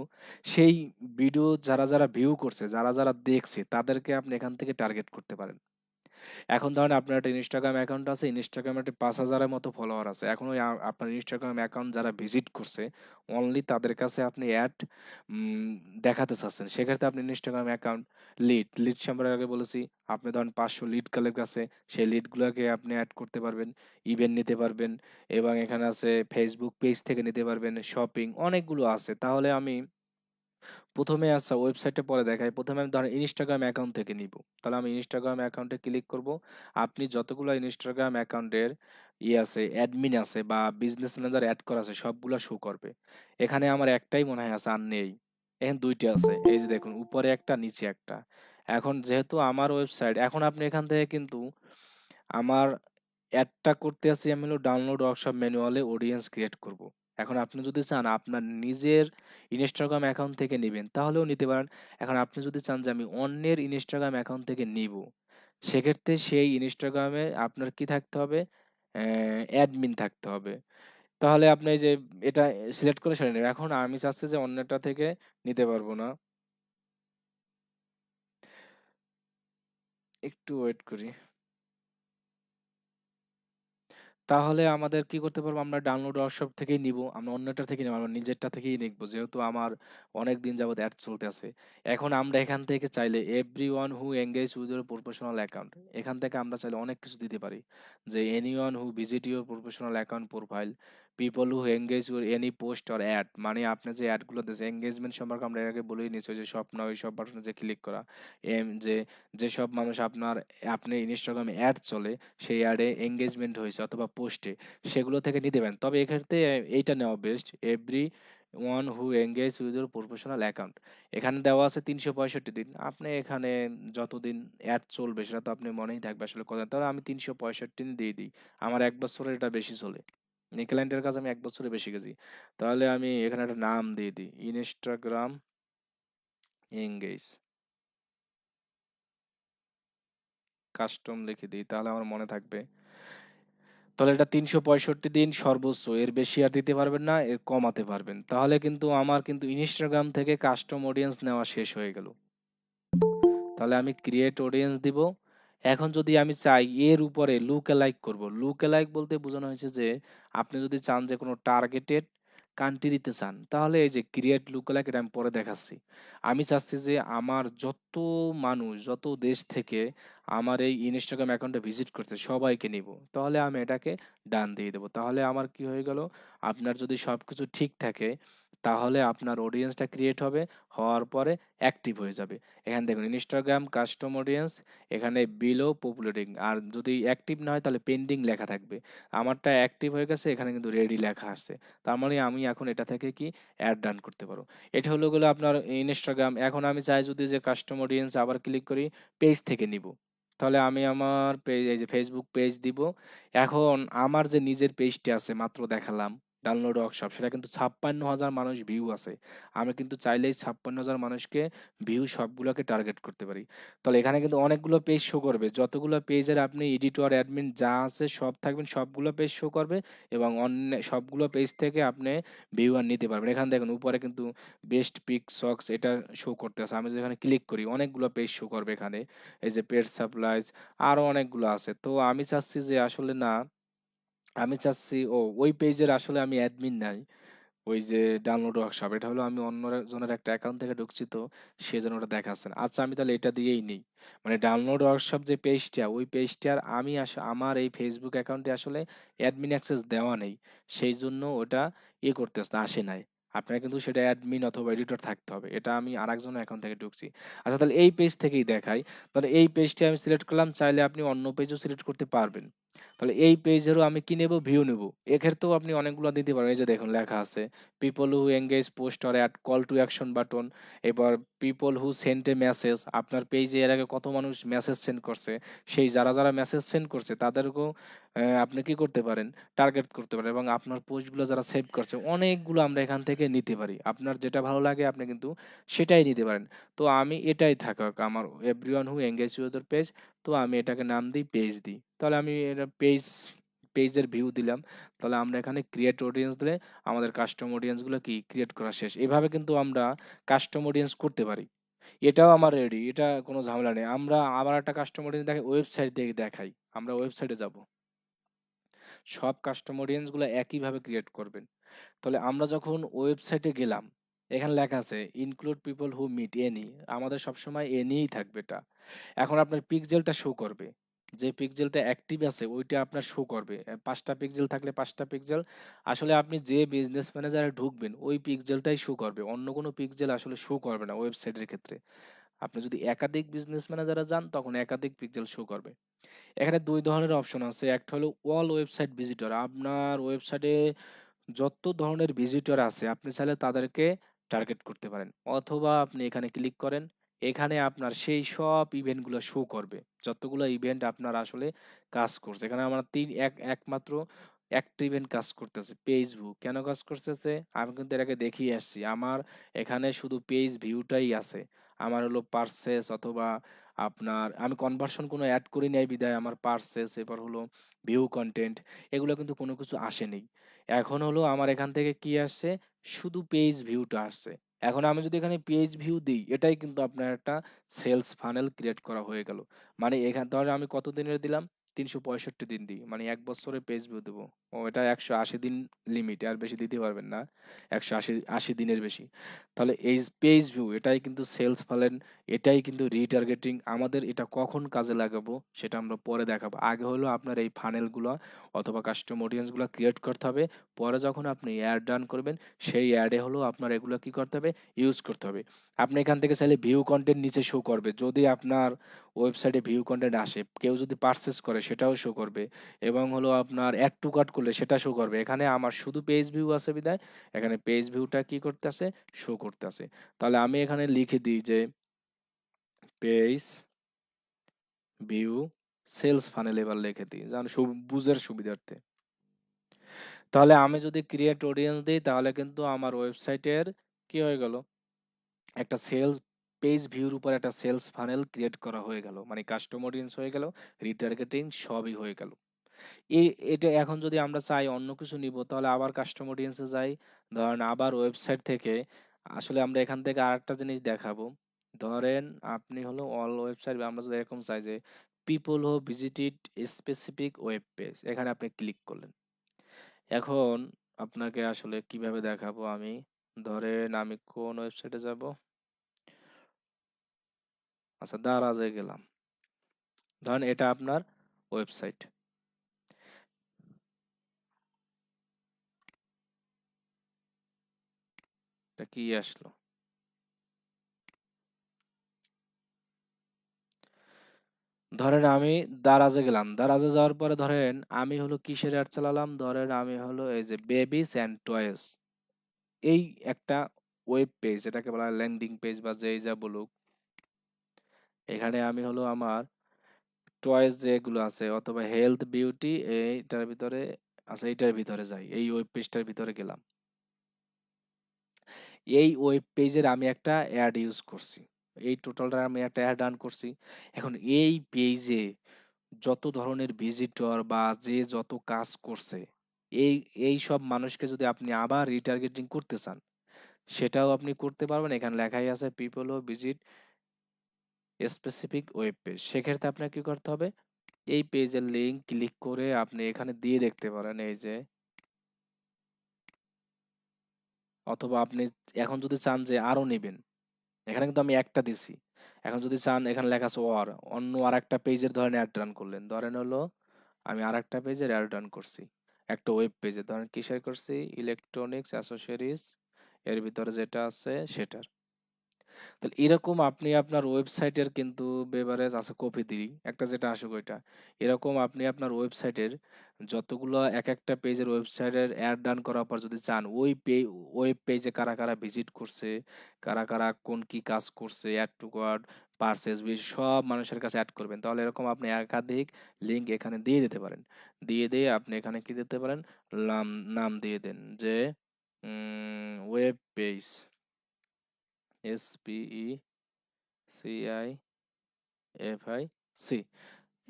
সেই ভিডিও যারা যারা ভিউ করছে, যারা যারা দেখছে, তাদেরকে আপনি এখান থেকে টার্গেট করতে পারেন। এখন ধরেন আপনার একটা ইনস্টাগ্রাম অ্যাকাউন্ট আছে, ইনস্টাগ্রামে একটা 5,000-এর মতো ফলোয়ার আছে। এখন ওই আপনার ইনস্টাগ্রাম অ্যাকাউন্ট যারা ভিজিট করছে, অনলি তাদের কাছে আপনি অ্যাড দেখাতে চাচ্ছেন। সেক্ষেত্রে আপনি ইনস্টাগ্রাম অ্যাকাউন্ট লিড সম্পর্কে আগে বলেছি। আপনি ধরেন 500 লিড কালেক্ট আছে, সেই লিডগুলোকে আপনি অ্যাড করতে পারবেন, ইভেন্ট নিতে পারবেন, এবং এখানে আছে ফেসবুক পেজ থেকে নিতে পারবেন, শপিং অনেকগুলো আছে। তাহলে আমি ১ম এ আচ্ছা ওয়েবসাইটটা পরে দেখাই। ১ম এ আমি ধরেন ইনস্টাগ্রাম অ্যাকাউন্ট থেকে নিবো। তাহলে আমি ইনস্টাগ্রাম অ্যাকাউন্টে ক্লিক করব। আপনি যতগুলা ইনস্টাগ্রাম অ্যাকাউন্টের আছে, অ্যাডমিন আছে বা বিজনেস ম্যানেজার এড করা আছে, সবগুলা শো করবে। এখানে আমার একটাই মনে হয় আছে, আর নেই। এখানে ২ টা আছে। এই যে দেখুন, উপরে একটা, নিচে একটা। এখন যেহেতু আমার ওয়েবসাইট, এখন আপনি এখান থেকে কিন্তু আমার অ্যাডটা করতে যাচ্ছি আমি হলো ডাউনলোড ওয়ার্কশপ ম্যানুয়ালে অডিয়েন্স ক্রিয়েট করব। এখন আপনি যদি চান আপনার নিজের ইনস্টাগ্রাম অ্যাকাউন্ট থেকে নিবেন, তাহলেও নিতে পারেন। এখন আপনি যদি চান যে আমি অন্যের ইনস্টাগ্রাম অ্যাকাউন্ট থেকে নিব, সেক্ষেত্রে সেই ইনস্টাগ্রামে আপনার কি থাকতে হবে, অ্যাডমিন থাকতে হবে। তাহলে আপনি এই যে এটা সিলেক্ট করে সেরে নেবেন। এখন আমি চাচ্ছি যে অন্যটা থেকে নিতে পারবো না, একটু ওয়েট করি। তাহলে আমাদের কি করতে পারবো, আমরা ডাউনলোড ওয়ার্কশপ থেকেই নিব, আমরা অন্যটা থেকে নিব, আমরা নিজেরটা থেকেই নিবো, যেহেতু আমার অনেক দিন যাবত অ্যাড চলতে আছে। এখন আমরা এখান থেকে চাইলে every one who engage with your professional account, এখান থেকে আমরা চাইলে অনেক কিছু দিতে পারি। যে any one who visit your professional account profile, people who engage your any post or add, মানে আপনি যে অ্যাডগুলো দিয়েছে এঙ্গেজমেন্ট সম্পর্কে আমরা এর আগে বলেই নিয়েছি, ওই যে সব না ওই সব বাটনে যে ক্লিক করা, যে যেসব মানুষ আপনি ইনস্টাগ্রামে অ্যাড চলে, সেই অ্যাডে এঙ্গেজমেন্ট হয়েছে অথবা পোস্টে, সেগুলো থেকে নিতে পারেন। তবে এক্ষেত্রে এইটা নেওয়া best, every one who engage with your professional account. এখানে দেওয়া আছে 365 দিন। আপনি এখানে যতদিন অ্যাড চলবে সেটা তো আপনি মনেই থাকবে আসলে কথা। তাহলে আমি 365 দিন দিয়ে দিই। আমার 1 বছরের এটা বেশি চলে। ক্লায়েন্টের কাছে আমি 1 বছরে বেশি গেছি। তাহলে আমি এখানে একটা নাম দিয়ে দিই, ইনস্টাগ্রাম এঙ্গেজ, কাস্টম লিখে দিই, তাহলে আমার মনে থাকবে। তাহলে এটা 365 দিন সর্বোচ্চ, এর বেশি আর দিতে পারবেন না, এর কমাতে পারবেন। তাহলে কিন্তু আমার কিন্তু ইনস্টাগ্রাম থেকে কাস্টম অডিয়েন্স নেওয়া শেষ হয়ে গেল। তাহলে আমি ক্রিয়েট অডিয়েন্স দিব। এখন যদি আমি চাই এর উপরে লুক অ্যালাইক করব, লুক অ্যালাইক বলতে বোঝানো হয়েছে যে আপনি যদি চান যে কোনো টার্গেটেড কান্ট্রি দিতে চান, তাহলে এই যে ক্রিয়েট লুক অ্যালাইক, এটা আমি পরে দেখাচ্ছি। আমি চাচ্ছি যে আমার যত মানুষ, যত দেশ থেকে আমার এই ইনস্টাগ্রাম অ্যাকাউন্টে ভিজিট করতে, সবাইকে নিব। তাহলে আমি এটাকে ডান দিয়ে দেবো। তাহলে আমার কি হয়ে গেল, আপনার যদি সবকিছু ঠিক থাকে, তাহলে আপনার অডিয়েন্সটা ক্রিয়েট হবে, হওয়ার পরে অ্যাক্টিভ হয়ে যাবে। এখানে দেখুন ইনস্টাগ্রাম কাস্টম অডিয়েন্স, এখানে বিলো পপুলেটিং, আর যদি অ্যাক্টিভ না হয় তাহলে পেন্ডিং লেখা থাকবে। আমারটা অ্যাক্টিভ হয়ে গেছে, এখানে কিন্তু রেডি লেখা আসছে। তার মানে আমি এখন এটা থেকে কি অ্যাড ডান করতে পারো। এটা হলো গেলো আপনার ইনস্টাগ্রাম। এখন আমি চাই যদি যে কাস্টম অডিয়েন্স আবার ক্লিক করি, পেজ থেকে নিব, তাহলে আমি আমার পেজ, এই যে ফেসবুক পেজ দিব। এখন আমার যে নিজের পেজটি আছে মাত্র দেখালাম ডাউনলোড ওয়ার্কশপ, সেটা কিন্তু 56,000 মানুষ ভিউ আছে। আমি কিন্তু চাইলেই 56,000 মানুষকে ভিউ সবগুলোকে টার্গেট করতে পারি। তাহলে এখানে কিন্তু অনেকগুলো পেজ শো করবে, যতগুলো পেজের আপনি এডিটর অ্যাডমিন যা আছে সব থাকবেন, সবগুলো পেজ শো করবে, এবং অন্য সবগুলো পেজ থেকে আপনি ভিউয়ার নিতে পারবেন। এখানে দেখুন উপরে কিন্তু বেস্ট পিক সক্স এটা শো করতে আছে। আমি যেখানে ক্লিক করি অনেকগুলো পেজ শো করবে এখানে, এই যে পেট সাপ্লাইজ, আরো অনেকগুলো আছে। তো আমি চাচ্ছি যে আসলে না, আমি চাচ্ছি ওই পেজের আসলে আমি অ্যাডমিন নাই, ওই যে ডাউনলোড ওয়ার্কশপ, এটা হলো আমি অন্য জনের একটা অ্যাকাউন্ট থেকে ঢুকছি, তো সেজন্য ওটা দেখাচ্ছে না। আচ্ছা আমি তাহলে এটা দিয়েই নিই, মানে ডাউনলোড ওয়ার্কশপ যে পেজটা, ওই পেজটার আমি আমার এই ফেসবুক অ্যাকাউন্টে আসলে অ্যাডমিন অ্যাক্সেস দেওয়া নেই, সেই জন্য ওটা করতেছে না, আসে নাই। আপনার কিন্তু সেটা অ্যাডমিন অথবা এডিটর থাকতে হবে। এটা আমি আরেকজনের অ্যাকাউন্ট থেকে ঢুকছি। আচ্ছা, তাহলে এই পেজ থেকেই দেখাই। তাহলে এই পেজটি আমি সিলেক্ট করলাম, চাইলে আপনি অন্য পেজও সিলেক্ট করতে পারবেন। তাহলে এই পেজেরও আমি কি নেব? ভিউ নেব। এক্ষেত্রেও আপনি অনেকগুলো দিতে পারেন। এই যে দেখুন লেখা আছে people who engage post or ad call to action button. এবার people who send a message. আপনার পেজে এর আগে কত মানুষ মেসেজ সেন্ড করছে, সেই যারা মেসেজ সেন্ড করছে তাদেরকেও আপনি কি করতে পারেন? টার্গেট করতে পারেন, এবং আপনার পোস্টগুলো যারা সেভ করছে অনেকগুলো আমরা এখান থেকে নিতে পারি। আপনার যেটা ভালো লাগে আপনি কিন্তু সেটাই নিতে পারেন। তো আমি এটাই থাকুক আমার everyone who engage with your page. তো আমি এটাকে নাম দিই পেজ দিই। তাহলে আমি এটা পেজের ভিউ দিলাম। তাহলে আমরা এখানে ক্রিয়েট অডিয়েন্স দিলে আমাদের কাস্টম অডিয়েন্স গুলো কি ক্রিয়েট করা শেষ। এভাবে কিন্তু আমরা কাস্টম অডিয়েন্স করতে পারি। এটাও আমার রেডি, এটা কোনো ঝামেলা নেই। আমরা আবার একটা কাস্টম অডিয়েন্স দেখাই, ওয়েবসাইট দিয়ে দেখাই। আমরা ওয়েবসাইটে যাব। সব কাস্টম অডিয়েন্স গুলো একইভাবে ক্রিয়েট করবেন। তাহলে আমরা যখন ওয়েবসাইটে গেলাম, এখানে লেখা আছে include people who meet any. আমাদের সবসময় এনিই থাকবে এটা। এখন আপনার পিক্সেলটা শো করবে, যে পিক্সেলটা অ্যাক্টিভ আছে ওইটা আপনার শো করবে। 5টা পিক্সেল থাকলে 5টা পিক্সেল। আসলে আপনি যে বিজনেস ম্যানেজারে ঢুকবেন ওই পিক্সেলটাই শো করবে, অন্য কোনো পিক্সেল আসলে শো করবে না ওয়েবসাইটের ক্ষেত্রে। আপনি যদি একাধিক বিজনেস ম্যানেজারে যান তখন একাধিক পিক্সেল শো করবে। এখানে 2 ধরনের অপশন আছে। একটা হলো অল ওয়েবসাইট ভিজিটর। আপনার ওয়েবসাইটে যত ধরনের ভিজিটর আছে আপনি চাইলে তাদেরকে টার্গেট করতে পারেন, অথবা আপনি এখানে ক্লিক করেন। এখানে আপনার সেই সব ইভেন্টগুলো শো করবে, যতগুলো ইভেন্ট আপনার আসলে কাজ করছে। এখানে আমার একমাত্র একটা ইভেন্ট কাজ করতেছে, পেজ ভিউ। কেন কাজ করতেছে? আমি কিন্তু এর আগে দেখিয়ে আসছি। আমার এখানে শুধু পেজ ভিউটাই আছে। আমার হলো পারচেস অথবা আপনার আমি কনভার্সন কোনো অ্যাড করি নাই বিধায় আমার পারচেস, এবার হলো ভিউ কন্টেন্ট, এগুলো কিন্তু কোনো কিছু আসেনি। এখন হলো আমার এখান থেকে কি আসছে? শুধু পেজ ভিউটা আসছে। এখন আমি যদি এখানে পেজ ভিউ দিই, এটাই কিন্তু আপনার একটা সেলস ফানেল ক্রিয়েট করা হয়ে গেল। মানে এখান ধরে আমি কত দিনের দিলাম? 365 দিন দিই, মানে 1 বছরে পেজ ভিউ দেবো। ও, এটা 180 দিন লিমিট, আর বেশি দিতে পারবেন না। 180 দিনের বেশি। তাহলে এই পেজ ভিউ এটাই কিন্তু সেলস ফানেল, এটাই কিন্তু রিটার্গেটিং। আমাদের এটা কখন কাজে লাগাবো সেটা আমরা পরে দেখাবো। আগে হলো আপনার এই ফানেলগুলো অথবা কাস্টম অডিয়েন্স গুলো ক্রিয়েট করতে হবে। পরে যখন আপনি অ্যাড রান করবেন সেই অ্যাডে হলো আপনার এগুলো কি করতে হবে? ইউজ করতে হবে। আপনি এখান থেকে চাইলে ভিউ কন্টেন্ট নিচে শো করবে, যদি আপনার ওয়েবসাইটে ভিউ কন্টেন্ট আসে, কেউ যদি পারচেস করে সেটাও শো করবে, এবং হলো আপনার অ্যাড টু কার্ট করলে সেটা শো করবে। এখানে আমার শুধু পেজ ভিউ আছে বিধায় এখানে পেজ ভিউটা কি করতে আছে? শো করতে আছে। তাহলে আমি এখানে লিখে দিই যে পেজ ভিউ সেলস ফানেল, এবার লিখে দিই যেন বুঝার সুবিধার্থে। তাহলে আমি যদি ক্রিয়েট অডিয়েন্স দিই তাহলে কিন্তু আমার ওয়েবসাইটের কি হয়ে গেল? একটা সেলস পেজ ভিউর উপর একটা সেলস ফানেল ক্রিয়েট করা হয়ে গেল, মানে কাস্টম অডিয়েন্স হয়ে গেল, রিটার্গেটিং সবই হয়ে গেল। এই এটা এখন যদি আমরা চাই অন্য কিছু নিব তাহলে আবার কাস্টম অডিয়েন্সে যাই। ধরেন আবার ওয়েবসাইট থেকে আসলে আমরা এখান থেকে আরেকটা জিনিস দেখাবো। ধরেন আপনি হলো অল ওয়েবসাইট, আমরা যদি এরকম চাই যে people who visited specific web page, এখানে আপনি ক্লিক করলেন। এখন আপনাকে আসলে কিভাবে দেখাবো আমি? ধরেন আমি কোন ওয়েবসাইটে যাব? আচ্ছা, দারাজে গেলাম। ধরেন এটা আপনার ওয়েবসাইট। এটা কি আসলো? ধরেন আমি দারাজে গেলাম। দারাজে যাওয়ার পরে ধরেন আমি হলো কিসের অ্যাড চালালাম? ধরেন আমি হলো এই যে বেবিস অ্যান্ড টয়েস, এই একটা ওয়েব পেজ, এটাকে বলা হয় ল্যান্ডিং পেজ বা যেই যা বলুক। এখানে আমি হলো আমার টয়েস যেগুলো আছে অথবা হেলথ বিউটি, এইটার ভিতরে আচ্ছা এইটার ভিতরে যাই, এই ওয়েব পেজটার ভিতরে গেলাম। এই ওয়েব পেজের আমি একটা অ্যাড ইউজ করছি, এই টোটালটা আমি একটা অ্যাড রান করছি। এখন এই পেজে যত ধরনের ভিজিটর বা যে যত কাজ করছে, এই এই সব মানুষকে যদি আপনি আবার রিটার্গেটিং করতে চান সেটাও আপনি করতে পারবেন। এখানে লেখাই আছে পিপল ও ভিজিট স্পেসিফিক ওয়েব পেজ। সেক্ষেত্রে আপনাকে কি করতে হবে? এই পেজের লিংক ক্লিক করে আপনি এখানে দিয়ে দেখতে পারেন, এই যে, অথবা আপনি এখন যদি চান যে আরো নেবেন, এখানে কিন্তু আমি একটা দিছি। এখন যদি চান এখানে লেখা আছে ওর অন্য আর একটা পেজের ধরেন অ্যাড রান করলেন। ধরেন হলো আমি আর একটা পেজের অ্যাড রান করছি, একটা ওয়েব পেজে ধরেন কিসের করছি? ইলেকট্রনিক্স অ্যাসেসরিজ এর ভিতরে যেটা আছে সেটার। তাহলে এরকম আপনি আপনার ওয়েবসাইটের কিন্তু বেভারেজ আছে কপি দিই একটা যেটা আসুক ওইটা, এরকম আপনি আপনার ওয়েবসাইটের যতগুলো এক একটা পেজের ওয়েবসাইটের অ্যাড রান করার পর যদি চান ওই ওয়েব পেজে কারা কারা ভিজিট করছে, কারা কারা কোন কি কাজ করছে, অ্যাড টু কার্ট, পারচেজ বিল সব মানুষের কাছে অ্যাড করবেন, তাহলে এরকম আপনি একাধিক লিংক এখানে দিয়ে দিতে পারেন। দিয়ে আপনি এখানে কি দিতে পারেন, নাম নাম দিয়ে দেন যে ওয়েব পেজ, SPECIFIC।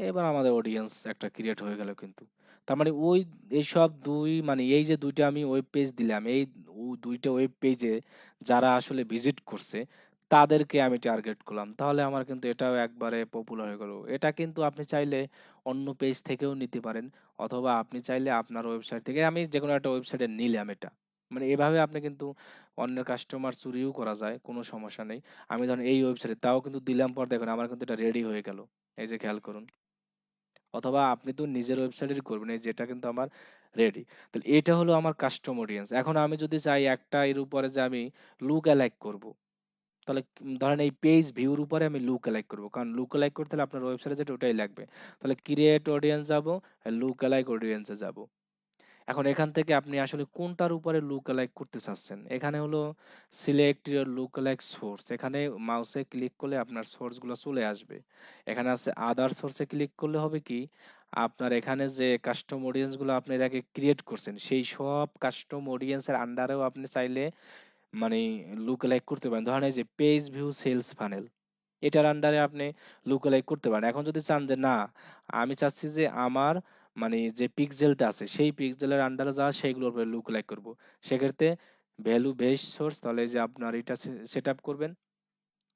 এবার আমাদের অডিয়েন্স একটা ক্রিয়েট হয়ে গেল কিন্তু। তার মানে ওই এইসব মানে এই যে দুইটা আমি ওয়েব পেজ দিলাম, এই দুইটা ওয়েব পেজে যারা আসলে ভিজিট করছে তাদেরকে আমি টার্গেট করলাম, তাহলে আমার কিন্তু এটাও একবারে পপুলার হয়ে গেল। এটা কিন্তু আপনি চাইলে অন্য পেজ থেকেও নিতে পারেন, অথবা আপনি চাইলে আপনার ওয়েবসাইট থেকে, আমি যে কোনো একটা ওয়েবসাইটে নিলাম এটা, মানে এভাবে আপনি কিন্তু অন্যের কাস্টমার চুরিও করা যায়, কোনো সমস্যা নেই। আমি ধরেন এই ওয়েবসাইটে তাও কিন্তু দিলাম, পর দেখুন আমার কিন্তু এটা রেডি হয়ে গেল, এই যে খেয়াল করুন। অথবা আপনি তো নিজের ওয়েবসাইটেরই করবেন, এই যেটা কিন্তু আমার রেডি। তাহলে এটা হলো আমার কাস্টম অডিয়েন্স। এখন আমি যদি চাই একটা এর উপরে যে আমি লুক অ্যালাইক করব, তাহলে ধরেন এই পেজ ভিউর উপরে আমি লুক অ্যালাইক করব, কারণ লুক অ্যালাইক করতে হলে আপনার ওয়েবসাইটে যেটা ওটাই লাগবে। তাহলে ক্রিয়েট অডিয়েন্স যাব, লুক অ্যালাইক অডিয়েন্সে যাব। এখন এখান থেকে আপনি আসলে কোনটার উপরে লুক অ্যালাইক করতে চাচ্ছেন, এখানে হলো select your look alike source, এখানে মাউসে ক্লিক করলে আপনার সোর্স গুলো চলে আসবে। এখানে আছে আদার সোর্সে ক্লিক করলে হবে কি, আপনার এখানে যে কাস্টম অডিয়েন্স গুলো আপনি এর আগে ক্রিয়েট করছেন সেই সব কাস্টম অডিয়েন্সের আন্ডারেও আপনি চাইলে মানে লুক অ্যালাইক করতে পারেন। ধরেন এই যে পেজ ভিউ সেলস ফানেল, এটার আন্ডারে আপনি লুকালাইক করতে পারেন। এখন যদি চান যে না, আমি চাচ্ছি যে আমার মানে যে পিক্সেলটা আছে সেই পিক্সেলের আন্ডারে যা সেইগুলোর উপরে লুকালাইক করব, সেক্ষেত্রে ভ্যালু বেস সোর্স, তাহলে এই যে আপনার এটা সেট আপ করবেন।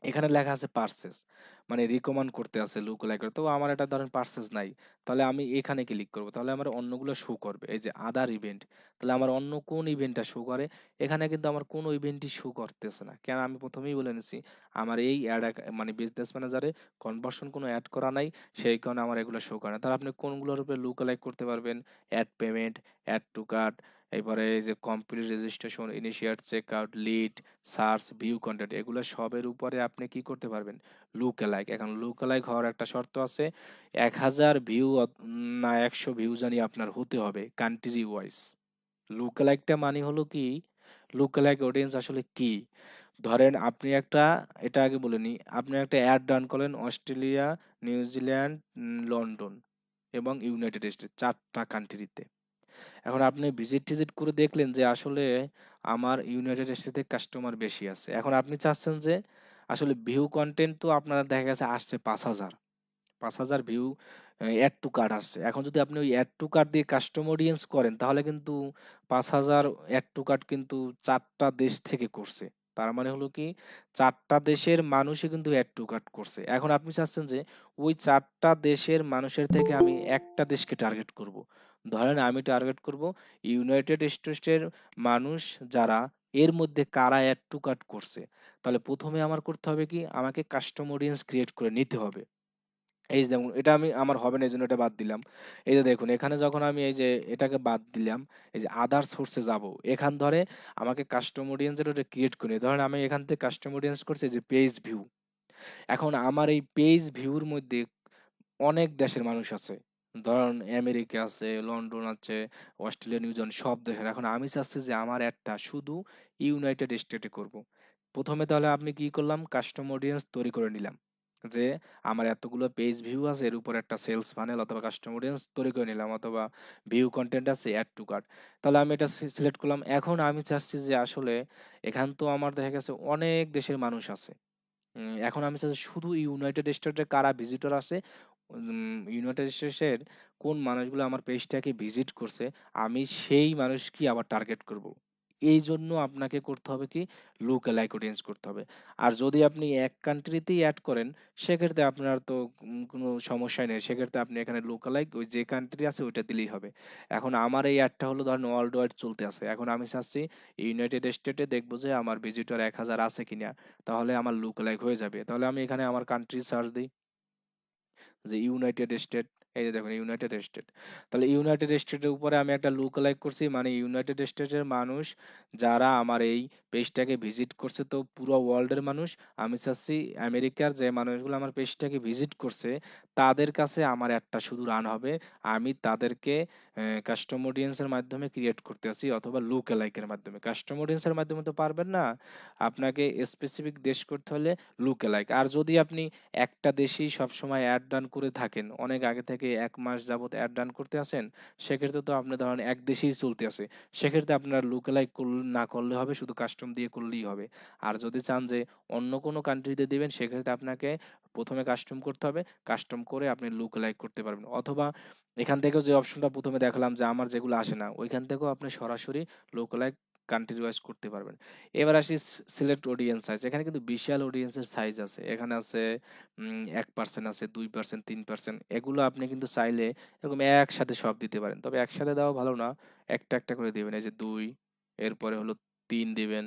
এখানে লেখা আছে পার্সেস, মানে রিকমেন্ড করতে আছে লুক লাইক, তো আমার এটা ধরেন পার্সেস নাই, তাহলে আমি এখানে ক্লিক করব, তাহলে আমার অন্যগুলো শো করবে। এই যে আদার ইভেন্ট, তাহলে আমার অন্য কোন ইভেন্টটা শো করে, এখানে কিন্তু আমার কোনো ইভেন্টই শো করতেছে না, কেন আমি প্রথমেই বলে নিছি আমার এই অ্যাড মানে বিজনেস ম্যানেজারে কনভার্সন কোনো অ্যাড করা নাই, সেই কারণে আমার এগুলো শো করে না। তাহলে আপনি কোনগুলোর উপরে লুক লাইক করতে পারবেন, add payment, add to cart, এবারে এই যে complete registration, initiate checkout, lead, search, view content, এগুলো সবের উপরে আপনি কি করতে পারবেন, লুক অ্যালাইক। এখন লুক অ্যালাইক হওয়ার একটা শর্ত আছে, 1000 ভিউ না 100 ভিউ জানি আপনার হতে হবে কান্ট্রি ওয়াইজ। লুক অ্যালাইকটা মানে হলো কি, লুক অ্যালাইক অডিয়েন্স আসলে কি, ধরেন আপনি একটা, এটা আগে বলে নি, আপনি একটা অ্যাড রান করলেন অস্ট্রেলিয়া, নিউজিল্যান্ড, লন্ডন এবং ইউনাইটেড স্টেট, চারটা কান্ট্রিতে। এখন আপনি ভিজিট টিজিট করে দেখলেন যে আসলে আমার ইউনাইটেড স্টেটে কাস্টমার বেশি আছে। এখন আপনি চাচ্ছেন যে আসলে ভিউ কন্টেন্ট তো আপনার দেখা গেছে আসছে 5000, 5000 ভিউ অ্যাড টু কার্ট আসছে। এখন যদি আপনি ওই অ্যাড টু কার্ট দিয়ে কাস্টম অডিয়েন্স করেন তাহলে কিন্তু 5000 অ্যাড টু কার্ট কিন্তু চারটা দেশ থেকে করছে। তার মানে হলো কি, চারটা দেশের মানুষই কিন্তু অ্যাড টু কার্ট করছে। এখন আপনি চাচ্ছেন যে ওই চারটা দেশের মানুষের থেকে আমি একটা দেশকে টার্গেট করব। ধরেন আমি টার্গেট করব ইউনাইটেড স্টেটসের মানুষ যারা, এর মধ্যে কারা অ্যাড টু কার্ট করছে। তাহলে প্রথমে আমার করতে হবে কি, আমাকে কাস্টম অডিয়েন্স ক্রিয়েট করে নিতে হবে। এই যে দেখুন এটা আমি আমার হবে না, এই জন্য এটা বাদ দিলাম। এই যে দেখুন এখানে যখন আমি এই যে এটাকে বাদ দিলাম, এই যে আদার সোর্সে যাব, এখান ধরে আমাকে কাস্টম অডিয়েন্সের ওটা ক্রিয়েট করে নিতে। ধরেন আমি এখান থেকে কাস্টম অডিয়েন্স করছি যে পেজ ভিউ, এখন আমার এই পেজ ভিউর মধ্যে অনেক দেশের মানুষ আছে, ধরুন আমেরিকা আছে, লন্ডন আছে, অস্ট্রেলিয়া, নিউজিল্যান্ড, সব দেশের। এখন আমি চাচ্ছি যে আমার একটা শুধু ইউনাইটেড স্টেটে করব। প্রথমে তাহলে আপনি কি করলাম, কাস্টম অডিয়েন্স তৈরি করে নিলাম, যে আমার এতগুলো পেজ ভিউ আছে, এর উপর একটা সেলস ফানেল অথবা কাস্টম অডিয়েন্স তৈরি করে নিলাম, অথবা ভিউ কন্টেন্ট আছে, অ্যাড টু কার্ট। তাহলে আমি এটা সিলেক্ট করলাম। এখন আমি চাচ্ছি যে আসলে এখান তো আমার দেখা গেছে অনেক দেশের মানুষ আছে। এখন আমি চাচ্ছি শুধু ইউনাইটেড স্টেটে কারা ভিজিটর আছে, ইউনাইটেড স্টেটসের কোন মানুষগুলো আমার পেজটাকে ভিজিট করছে, আমি সেই মানুষকে আবার টার্গেট করব। এই জন্য আপনাকে করতে হবে কি, লুক অ্যালাইক অডিয়েন্স করতে হবে। আর যদি আপনি এক কান্ট্রিতেই অ্যাড করেন সেক্ষেত্রে আপনার তো কোনো সমস্যাই নেই, সেক্ষেত্রে আপনি এখানে লুক অ্যালাইক ওই যে কান্ট্রি আছে ওইটা দিলেই হবে। এখন আমার এই অ্যাডটা হলো ধরেন ওয়ার্ল্ড ওয়াইড চলতে আছে, এখন আমি চাচ্ছি ইউনাইটেড স্টেটে দেখবো যে আমার ভিজিটর 1000 আছে কিনা, তাহলে আমার লুক লাইক হয়ে যাবে। তাহলে আমি এখানে আমার কান্ট্রি সার্চ দিই, যে ইউনাইটেড স্টেট, এই যে দেখুন ইউনাইটেড স্টেট। তাহলে ইউনাইটেড স্টেটের উপরে আমি একটা লুক লাইক করছি, মানে ইউনাইটেড স্টেটের মানুষ যারা আমার এই পেজটাকে ভিজিট করছে, তো পুরো ওয়ার্ল্ডের মানুষ, আমি চাচ্ছি আমেরিকার যে মানুষগুলো আমার পেজটাকে ভিজিট করছে তাদের কাছে আমার একটা শুধু রান হবে। আমি তাদেরকে কাস্টম অডিয়েন্সের মাধ্যমে ক্রিয়েট করতে আসি, অথবা লুক লাইকের মাধ্যমে। কাস্টম অডিয়েন্সের মাধ্যমে তো পারবেন না, আপনাকে স্পেসিফিক দেশ করতে হলে লুক লাইক। আর যদি আপনি একটা দেশেই সবসময় অ্যাড রান করে থাকেন, অনেক আগে থেকে 1 মাস যাবত অ্যাড রান করতে আসেন, সেক্ষেত্রে তো আপনি ধরেন এক দেশেই চলতে আছে, সেক্ষেত্রে আপনার লুকালাইক না করলে হবে, শুধু কাস্টম দিয়ে করলেই হবে। আর যদি চান যে অন্য কোনো কান্ট্রিতে দিবেন, সেক্ষেত্রে আপনাকে প্রথমে কাস্টম করতে হবে, কাস্টম করে আপনি লুকালাইক করতে পারবেন। অথবা এখান থেকেও যে অপশনটা প্রথমে দেখালাম যে আমার যেগুলো আসে না, ওইখান থেকেও আপনি সরাসরি লুকালাইক কান্ট্রি ওয়াইজ করতে পারবেন। এবার আসি সিলেক্ট অডিয়েন্স সাইজ। এখানে কিন্তু বিশাল অডিয়েন্সের সাইজ আছে, এখানে আছে 1% আছে, 2%, 3%। এগুলো আপনি কিন্তু চাইলে এরকম একসাথে সব দিতে পারেন, তবে একসাথে দেওয়া ভালো না, একটা একটা করে দিবেন। এই যে 2, এরপরে হলো 3 দিবেন,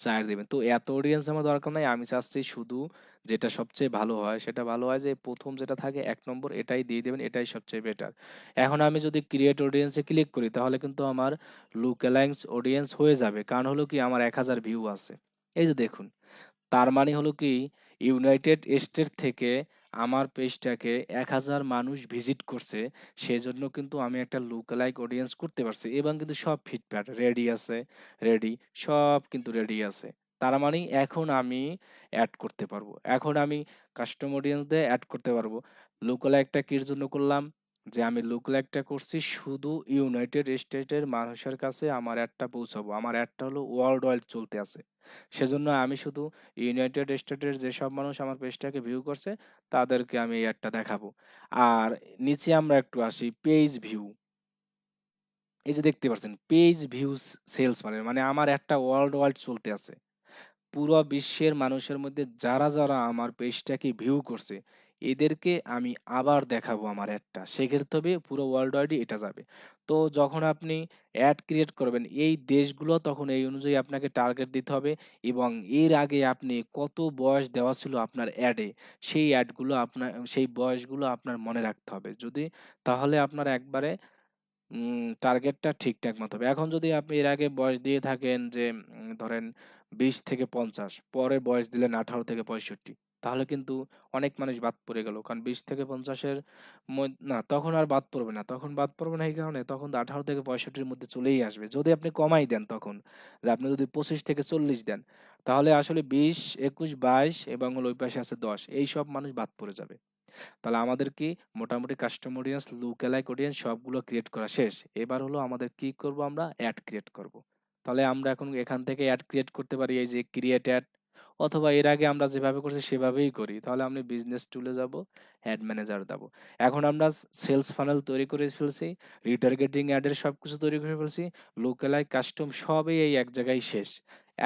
4 দিবেন। তো এত অডিয়েন্স আমার দরকার নাই, আমি চাচ্ছি শুধু যেটা সবচেয়ে ভালো হয়, সেটা ভালো হয় যে প্রথম যেটা থাকে 1 নম্বর, এটাই দিয়ে দিবেন, এটাই সবচেয়ে বেটার। এখন আমি যদি ক্রিয়েট অডিয়েন্সে ক্লিক করি, তাহলে কিন্তু আমার লুক অ্যালায়েন্স অডিয়েন্স হয়ে যাবে, কারণ হলো কি আমার 1000 ভিউ আছে। এই যে দেখুন, তার মানে হলো কি ইউনাইটেড স্টেট থেকে আমার পেজটাকে 1000 মানুষ ভিজিট করছে, সেজন্য কিন্তু আমি একটা লুকালাইক অডিয়েন্স করতে পারছি, এবং কিন্তু সব ফিটপ্যাট রেডি আছে, রেডি, সব কিন্তু রেডি আছে। তার মানে এখন আমি অ্যাড করতে পারবো, এখন আমি কাস্টম অডিয়েন্স দিয়ে অ্যাড করতে পারবো। লুকালাইকটা কির জন্য করলাম, যে আমি লুকালাইকটা করছি শুধু ইউনাইটেড স্টেটের মানুষের কাছে আমার অ্যাডটা পৌঁছাবো, আমার অ্যাডটা হলো ওয়ার্ল্ড ওয়াইড চলতে আছে, সেজন্য আমি শুধু ইউনাইটেড স্টেটের যেসব মানুষ আমার পেজটাকে ভিউ করছে তাদেরকে আমি এই অ্যাডটা দেখাবো। আর নিচে আমরা একটু আসি পেজ ভিউ। এই যে দেখতে পাচ্ছেন পেজ ভিউ সেলস, মানে আমার একটা ওয়ার্ল্ড ওয়াইড চলতে আছে, পুরো বিশ্বের মানুষের মধ্যে যারা যারা আমার পেজটাকে ভিউ করছে এদেরকে আমি আবার দেখাবো আমার অ্যাডটা, সেক্ষেত্রে হবে পুরো ওয়ার্ল্ড ওয়াইডই এটা যাবে। তো যখন আপনি অ্যাড ক্রিয়েট করবেন এই দেশগুলো, তখন এই অনুযায়ী আপনাকে টার্গেট দিতে হবে, এবং এর আগে আপনি কত বয়স দেওয়া ছিল আপনার অ্যাডে, সেই অ্যাডগুলো আপনার, সেই বয়সগুলো আপনার মনে রাখতে হবে, যদি তাহলে আপনার একবারে টার্গেটটা ঠিকঠাক মতো হবে। এখন যদি আপনি এর আগে বয়স দিয়ে থাকেন যে ধরেন 20 থেকে 50, পরে বয়স দিলেন 18 থেকে 65, তাহলে কিন্তু অনেক মানুষ বাদ পড়ে গেল, কারণ 20 থেকে 50-এর না, তখন আর বাদ পড়বে না, তখন বাদ পড়বে না এই কারণে তখন 18 থেকে 65-এর মধ্যে চলেই আসবে। যদি আপনি কমাই দেন তখন, যে আপনি যদি 25 থেকে 40 দেন, তাহলে আসলে 20, 21, 22 এবং হলো ওই পাশে আছে 10, এই সব মানুষ বাদ পড়ে যাবে। তাহলে আমাদের কি মোটামুটি কাস্টম অডিয়েন্স, লুক অডিয়েন্স সবগুলো ক্রিয়েট করা শেষ। এবার হলো আমাদের কি করব, আমরা অ্যাড ক্রিয়েট করব। তাহলে আমরা এখন এখান থেকে অ্যাড ক্রিয়েট করতে পারি, এই যে ক্রিয়েট অ্যাড, অথবা এর আগে আমরা যেভাবে করছি সেভাবেই করি। তাহলে আমি বিজনেস টুলে যাব, অ্যাড ম্যানেজার দেব। এখন আমরা সেলস ফানেল তৈরি করে ফেলছি, রিটার্গেটিং অ্যাডের সবকিছু তৈরি করে ফেলছি, লোকালাইজ কাস্টম সবই এই এক জায়গায় শেষ।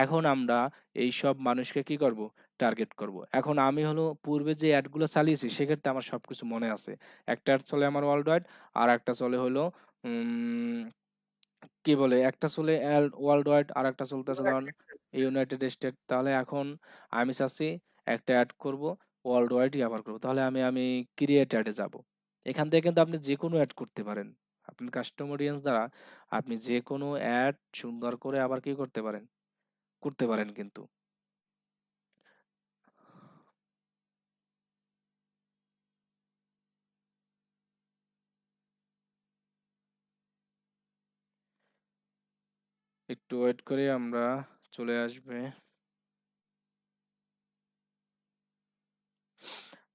এখন আমরা এই সব মানুষকে কি করব, টার্গেট করব। এখন আমি হলো পূর্বে যে অ্যাডগুলো চালিয়েছি সেক্ষেত্রে আমার সবকিছু মনে আছে। একটা অ্যাড চলে আমার ওয়ার্ল্ড ওয়াইড, আর একটা চলে হলো উম, কি বলে, একটা চলে ওয়ার্ল্ড ওয়াইড, আর একটা চলতেছে ধরুন ইউনাইটেড স্টেট। তাহলে এখন আমি চাচ্ছি একটা অ্যাড করব ওয়ার্ল্ড ওয়াইডই আবার করব, তাহলে আমি ক্রিয়েট অ্যাডে যাব। এখান থেকে কিন্তু আপনি যে কোনো অ্যাড করতে পারেন, আপনার কাস্টম অডিয়েন্স দ্বারা আপনি যে কোনো অ্যাড সুন্দর করে আবার কি করতে পারেন, করতে পারেন কিন্তু। একটু ওয়েট করে আমরা চলে আসবে।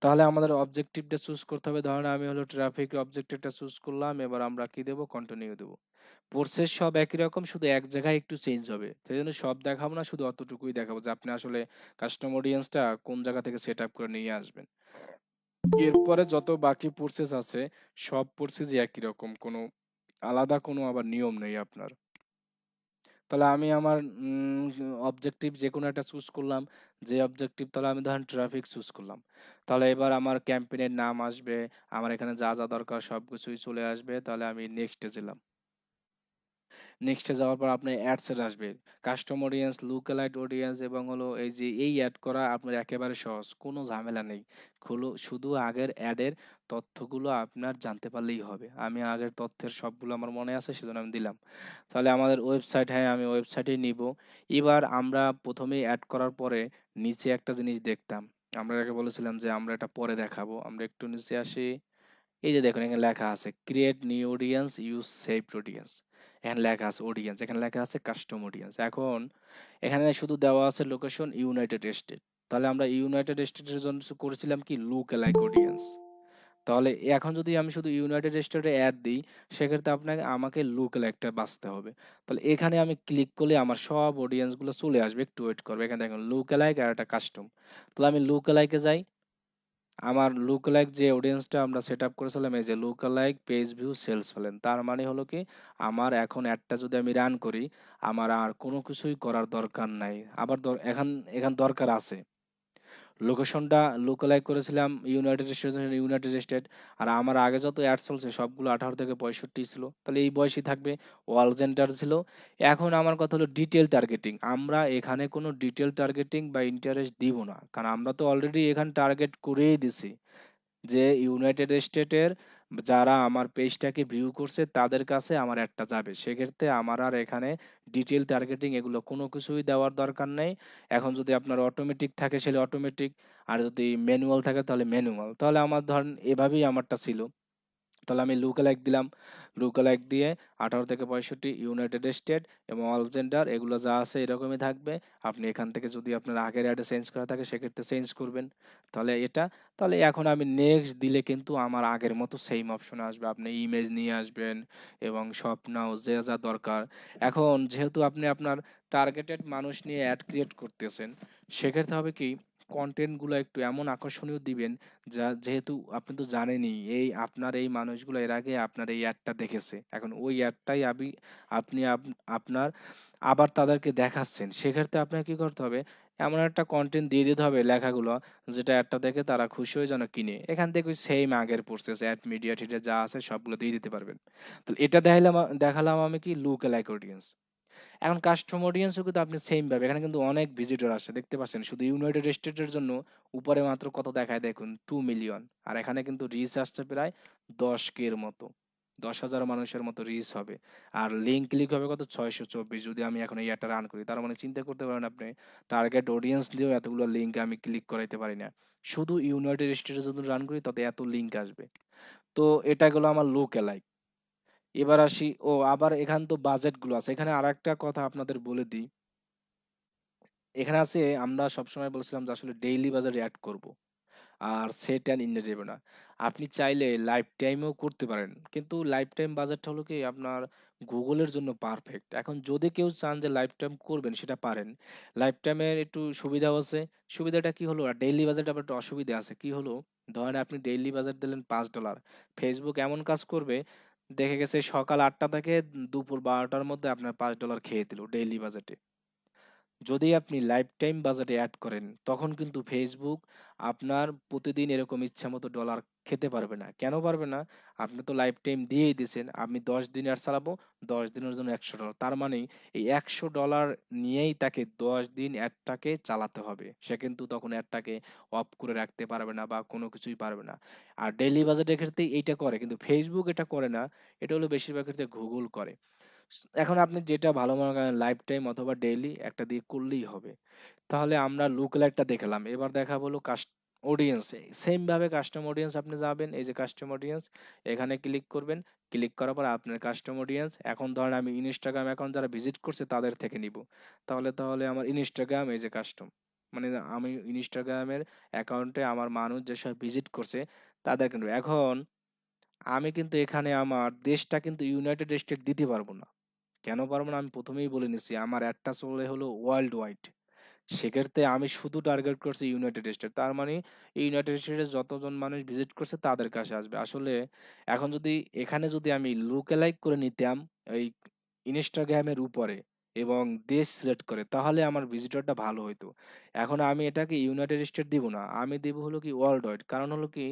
তাহলে আমাদের অবজেক্টিভটা চুজ করতে হবে, ধরেন আমি হলো ট্রাফিক অবজেক্টিভটা চুজ করলাম, এবার আমরা কি দেব, কন্টিনিউ দেব। প্রসেস সব একই রকম, শুধু এক জায়গায় একটু চেঞ্জ হবে, সেই জন্য সব দেখাবো না, শুধু অতটুকুই দেখাবো যে আপনি আসলে কাস্টম অডিয়েন্সটা কোন জায়গা থেকে সেট আপ করে নিয়ে আসবেন। এরপরে যত বাকি প্রসেস আছে সব প্রসেসই একই রকম, কোনো আলাদা কোনো আবার নিয়ম নেই আপনার। তাহলে আমি আমার অবজেক্টিভ যে কোনো একটা চুজ করলাম, যে অবজেক্টিভ, তাহলে আমি ধরেন ট্রাফিক চুজ করলাম। তাহলে এবার আমার ক্যাম্পেইনের নাম আসবে, আমার এখানে যা যা দরকার সবকিছুই চলে আসবে। তাহলে আমি নেক্সটে গেলাম, নেক্সটে যাওয়ার পর আপনার অ্যাডস এর আসবে, কাস্টম অডিয়েন্স, লুকালাইট অডিয়েন্স, এবং হলো এই যে এই অ্যাড করা আপনার একেবারে সহজ, কোনো ঝামেলা নেই। শুধু আগের অ্যাডের তথ্যগুলো আপনার জানতে পারলেই হবে। আমি আগের তথ্যের সবগুলো আমার মনে আছে, সেজন্য আমি দিলাম। তাহলে আমাদের ওয়েবসাইট, হ্যাঁ আমি ওয়েবসাইটেই নিব। এবার আমরা প্রথমেই অ্যাড করার পরে নিচে একটা জিনিস দেখতাম। আমরা আগে বলেছিলাম যে আমরা এটা পরে দেখাবো। আমরা একটু নিচে আসি। এই যে দেখুন এখানে লেখা আছে create new audience use saved audience. এখানে লেখা আছে অডিয়েন্স, এখানে লেখা আছে কাস্টম অডিয়েন্স। এখন এখানে শুধু দেওয়া আছে লোকেশন ইউনাইটেড স্টেট। তাহলে আমরা ইউনাইটেড স্টেটের জন্য করেছিলাম কি লুক অ্যালাইক অডিয়েন্স। তাহলে এখন যদি আমি শুধু ইউনাইটেড স্টেটে অ্যাড দিই, সেক্ষেত্রে আমাকে লুক অ্যালাইকটা বাছতে হবে। তাহলে এখানে আমি ক্লিক করলে আমার সব অডিয়েন্স গুলো চলে আসবে, একটু ওয়েট করবে। এখানে দেখুন লুক অ্যালাইক আর একটা কাস্টম। তাহলে আমি লুক অ্যালাইকে যাই। আমার লুক লাইক যে অডিয়েন্সটা আমরা সেট আপ করেছিলাম, এই যে look like page view sales ফেলেন, তার মানে হলো কি আমার এখন অ্যাডটা যদি আমি রান করি, আমার আর কোনো কিছুই করার দরকার নাই। আবার এখন এখন দরকার আছে। লোকেশনটা লুক লাইক করেছিলাম ইউনাইটেড স্টেট। আর আমার আগে যত অ্যাড চলছে সবগুলো 18 থেকে 65 ছিল, তাহলে এই বয়সই থাকবে। ওয়াল জেন্ডার ছিল। এখন আমার কথা হলো ডিটেল টার্গেটিং। আমরা এখানে কোনো ডিটেল টার্গেটিং বা ইন্টারেস্ট দিব না, কারণ আমরা তো অলরেডি এখানে টার্গেট করেই দিছি যে ইউনাইটেড স্টেটের যারা আমার পেজটাকে ভিউ করছে তাদের কাছে আমার একটা যাবে। সেক্ষেত্রে আমার আর এখানে ডিটেল টার্গেটিং এগুলো কোনো কিছুই দেওয়ার দরকার নেই। এখন যদি আপনার অটোমেটিক থাকে সেটা অটোমেটিক, আর যদি ম্যানুয়াল থাকে তাহলে ম্যানুয়াল। তাহলে আমার ধরেন এভাবেই আমারটা ছিল। তাহলে আমি লুকালাইক দিলাম। লুকালাইক দিয়ে 18 থেকে 65 ইউনাইটেড স্টেট এবং অল জেন্ডার এগুলো যা আছে এরকমই থাকবে। আপনি এখান থেকে যদি আপনার আগের অ্যাডে চেঞ্জ করা থাকে সেক্ষেত্রে চেঞ্জ করবেন। তাহলে এটা, তাহলে এখন আমি নেক্সট দিলে কিন্তু আমার আগের মতো সেম অপশন আসবে। আপনি ইমেজ নিয়ে আসবেন এবং স্বপ্নাও যে যা দরকার। এখন যেহেতু আপনি আপনার টার্গেটেড মানুষ নিয়ে অ্যাড ক্রিয়েট করতেছেন, সেক্ষেত্রে হবে কি কন্টেন্ট গুলো একটু এমন আকর্ষণীয় দিবেন যা, যেহেতু আপনি তো জানেনই এই আপনার এই মানুষগুলো এর আগে আপনার এই অ্যাডটা দেখেছে, এখন ওই অ্যাডটাই আপনি আপনার আবার তাদেরকে দেখাচ্ছেন। সেক্ষেত্রে আপনাকে কি করতে হবে, এমন একটা কন্টেন্ট দিয়ে দিতে হবে লেখাগুলো, যেটা অ্যাডটা দেখে তারা খুশি হয়ে যেন কিনে। এখান থেকে ওই সেম আগের প্রসেস অ্যাড মিডিয়া টিডিয়া যা আছে সবগুলো দিয়ে দিতে পারবেন। তাহলে এটা দেখালাম আমি কি লুক লাইক অডিয়েন্স। এখন কাস্টম অডিয়েন্সও কিন্তু আপনি সেম ভাবে, এখানে কিন্তু অনেক ভিজিটর আসে দেখতে পাচ্ছেন। শুধু ইউনাইটেড স্টেটের জন্য উপরে মাত্র কত দেখায় দেখুন 2 মিলিয়ন, আর এখানে কিন্তু রিচ আসছে প্রায় 10K এর মতো, 10,000 মানুষের মতো রিচ হবে। আর লিঙ্ক ক্লিক হবে কত 624। যদি আমি এখন এই অ্যাডটা রান করি, তার মানে চিন্তা করতে পারেন আপনি টার্গেট অডিয়েন্স দিয়েও এতগুলো লিঙ্ক আমি ক্লিক করাইতে পারি না। শুধু ইউনাইটেড স্টেটে যদি রান করি তাতে এত লিঙ্ক আসবে। তো এটা গেলো আমার লুক অ্যালাইক। এবার আসি, ও আবার এখানে তো বাজেট গুলো আছে। এখানে আরেকটা কথা আপনাদের বলে দিই, এখানে আছে আমরা সবসময় বলছিলাম যে আসলে ডেইলি বাজার অ্যাড করব আর সেট অ্যান্ড ইন্ডে দেবে না। আপনি চাইলে লাইফ টাইমেও করতে পারেন, কিন্তু লাইফ টাইম বাজারটা হলো কি আপনার গুগলের জন্য পারফেক্ট। এখন যদি কেউ চান যে লাইফ টাইম করবেন সেটা পারেন। লাইফ টাইমের একটু সুবিধাও আছে। সুবিধাটা কি হলো, আর ডেইলি বাজারটা আবার একটু অসুবিধা আছে কি হলো, ধরেন আপনি ডেইলি বাজার দিলেন $5, ফেসবুক এমন কাজ করবে, দেখে গেছে সকাল 8টা থেকে দুপুর 12টার মধ্যে আপনার $5 খেয়ে দিল ডেইলি বাজেটে। যদি আপনি লাইফ টাইম বাজেটে অ্যাড করেন তখন কিন্তু ফেসবুক আপনার প্রতিদিন এরকম ইচ্ছা মতো ডলার খেতে পারবে না। কেন পারবে না? আপনি তো লাইফ টাইম দিয়েই দিয়েছেন, আমি 10 দিন অ্যাড চালাবো, 10 দিনের জন্য $100। তার মানে এই $100 নিয়েই তাকে 10 দিন অ্যাডটাকে চালাতে হবে। সে কিন্তু তখন অ্যাডটাকে অফ করে রাখতে পারবে না বা কোনো কিছুই পারবে না। আর ডেইলি বাজেটের ক্ষেত্রে এইটা করে, কিন্তু ফেসবুক এটা করে না। এটা হলো বেশিরভাগ ক্ষেত্রে গুগল করে। এখন আপনি যেটা ভালো মনে করেন লাইফ টাইম অথবা ডেইলি একটা দিয়ে করলেই হবে। তাহলে আমরা লুক লাইকটা দেখলাম, এবার দেখা হলো অডিয়েন্স। সেম ভাবে কাস্টম অডিয়েন্স আপনি যাবেন, এই যে কাস্টম অডিয়েন্স, এখানে ক্লিক করবেন। ক্লিক করার পর আপনার কাস্টম অডিয়েন্স, এখন ধরেন আমি ইনস্টাগ্রাম অ্যাকাউন্ট যারা ভিজিট করছে তাদের থেকে নিব। তাহলে তাহলে আমার ইনস্টাগ্রাম এই যে কাস্টম, মানে আমি ইনস্টাগ্রামের অ্যাকাউন্টে আমার মানুষ যেসব ভিজিট করছে তাদের কিন্তু এখন আমি কিন্তু এখানে আমার দেশটা কিন্তু ইউনাইটেড স্টেট দিতে পারবো না। কেন পারবো না আমি প্রথমেই বলে নিচ্ছি, আমার একটা চলে হলো ওয়ার্ল্ড ওয়াইড। সেক্ষেত্রে আমি শুধু টার্গেট করছি ইউনাইটেড স্টেট, তার মানে ইউনাইটেড স্টেটে যতজন মানুষ ভিজিট করছে তাদের কাছে আসবে। আসলে এখন যদি এখানে যদি আমি লুক করে নিতাম এই ইনস্টাগ্রামের উপরে এবং দেশ সিলেক্ট করে, তাহলে আমার ভিজিটরটা ভালো হইতো। এখন আমি এটাকে ইউনাইটেড স্টেট দিব না, আমি দিব হলো কি ওয়ার্ল্ড ওয়াইড। কারণ হলো কি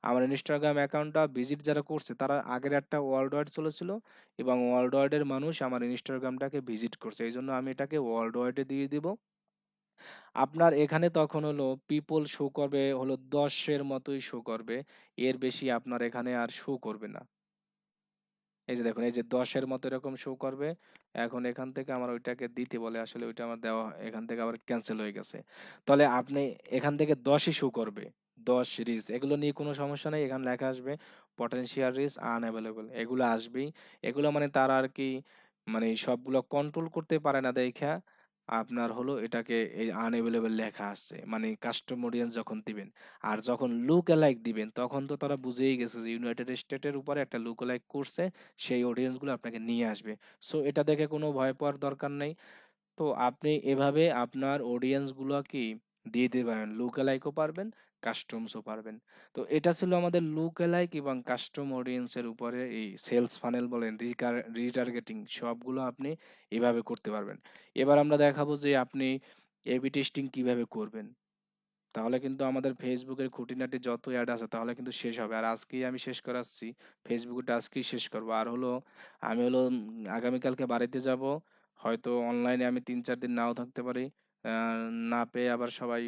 আমার ইনস্টাগ্রাম অ্যাকাউন্টটা ভিজিট যারা করছে তারা আগের একটা ওয়ার্ল্ড ওয়াইড চলেছিল, এবং ওয়ার্ল্ড ওয়াইড এর মানুষ আমার ইনস্টাগ্রামটাকে ভিজিট করছে, এই জন্য আমি এটাকে ওয়ার্ল্ড ওয়াইডে দিয়ে দিব। আপনার এখানে তখন হলো পিপল শো করবে হলো 10 এর মতোই শো করবে। এর বেশি আপনার এখানে আর শো করবে না। এই যে দেখুন, এই যে 10 এর মতো এরকম শো করবে। এখন এখান থেকে আমার ওইটাকে দিতে বলে, আসলে ওইটা আমার দেওয়া এখান থেকে আবার ক্যান্সেল হয়ে গেছে। তাহলে আপনি এখান থেকে 10ই শো করবে। 10 রিচ, এগুলো নিয়ে কোনো সমস্যা নাই। এখানে লেখা আসবে পটেনশিয়াল রিচ আনএভেলেবল, এগুলো আসবেই। এগুলো মানে তারা আর কি, মানে সবগুলো কন্ট্রোল করতে পারে না দেখা আপনার হলো এটাকে এই আনএভেলেবল লেখা আসছে, মানে কাস্টম অডিয়েন্স যখন দিবেন। আর যখন লুক অ্যালাইক দিবেন তখন তো তারা বুঝেই গেছে যে ইউনাইটেড স্টেটের উপরে একটা লুক অ্যালাইক করছে, সেই অডিয়েন্স গুলো আপনাকে নিয়ে আসবে। সো এটা দেখে কোনো ভয় পাওয়ার দরকার নেই। তো আপনি এভাবে আপনার অডিয়েন্স গুলো কি দিয়ে দিতে পারেন, লুক অ্যালাইকও পারবেন, কাস্টমসও পারবেন। তো এটা ছিল আমাদের লুক অ্যালাইক এবং কাস্টম অডিয়েন্সের উপরে এই সেলস ফানেল বলেন, রিটার্গেটিং, সবগুলো আপনি এভাবে করতে পারবেন। এবার আমরা দেখাবো যে আপনি এবি টেস্টিং কিভাবে করবেন। তাহলে কিন্তু আমাদের ফেসবুকের খুঁটিনাটি যত অ্যাড আছে তাহলে কিন্তু শেষ হবে। আর আজকেই আমি শেষ করাচ্ছি, ফেসবুকটা আজকেই শেষ করব। আর হলো আমি হলো আগামীকালকে বাড়িতে যাব। হয়তো অনলাইনে আমি 3-4 দিন নাও থাকতে পারি। না পেয়ে আবার সবাই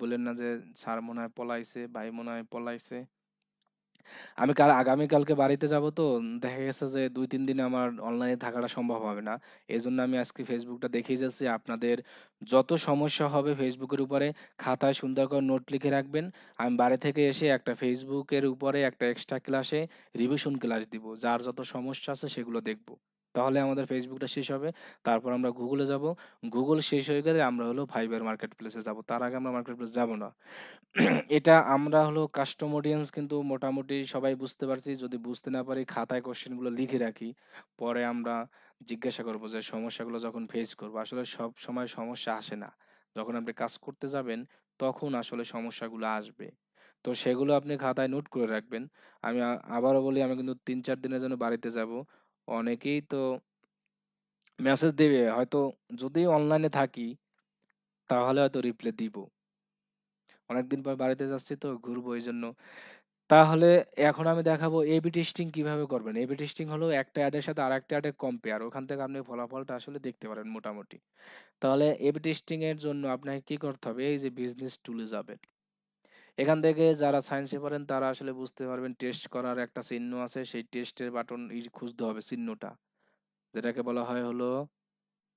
বলেন না যে স্যার মনে হয় পলাইছে, ভাই মনে হয় পলাইছে। আমি আগামীকালকে বাড়িতে যাব, তো দেখা গেছে যে 2-3 দিন আমার অনলাইনে থাকাটা সম্ভব হবে না। এই জন্য আমি আজকে ফেসবুকটা দেখেই যাচ্ছি। আপনাদের যত সমস্যা হবে ফেসবুকের উপরে খাতায় সুন্দর করে নোট লিখে রাখবেন। আমি বাড়ি থেকে এসে একটা ফেসবুকের উপরে একটা এক্সট্রা ক্লাসে রিভিশন ক্লাস দিব, যার যত সমস্যা আছে সেগুলো দেখব। তাহলে আমাদের ফেসবুকটা শেষ হবে। তারপর আমরা গুগলে যাব। গুগল শেষ হয়ে গেলে আমরা হলো ফাইবার মার্কেট প্লেসে যাব, তার আগে আমরা মার্কেট প্লেস যাব না। এটা আমরা হলো কাস্টম অডিয়েন্স কিন্তু মোটামুটি সবাই বুঝতে পারছি। যদি বুঝতে না পারি খাতায় কোশ্চেন গুলো লিখে রাখি, পরে আমরা জিজ্ঞাসা করব যে সমস্যাগুলো যখন ফেস করব। আসলে সব সময় সমস্যা আসে না, যখন আপনি কাজ করতে যাবেন তখন আসলে সমস্যাগুলো আসবে। তো সেগুলো আপনি খাতায় নোট করে রাখবেন। আমি আবারও বলি, আমি কিন্তু 3-4 দিনের জন্য বাড়িতে যাব। অনেকেই তো মেসেজ দেবে হয়তো, যদি অনলাইনে থাকি তাহলে হয়তো রিপ্লাই দিব। অনেকদিন পর বাড়িতে যাচ্ছি তো ঘুরবো এই জন্য। তাহলে এখন আমি দেখাবো এবি টেস্টিং কিভাবে করবেন। এবি টেস্টিং হলো একটা অ্যাডের সাথে আরেকটা অ্যাডের কম্পেয়ার, ওখান থেকে আপনি ফলাফলটা আসলে দেখতে পারেন মোটামুটি। তাহলে এবি টেস্টিং এর জন্য আপনাকে কি করতে হবে, এই যে বিজনেস টুলে যাবেন। এখান থেকে যারা সায়েন্সে পড়েন তারা আসলে বুঝতে পারবেন, টেস্ট করার একটা চিহ্ন আছে, সেই টেস্টের বাটন খুঁজতে হবে চিহ্নটা, যেটাকে বলা হয় হলো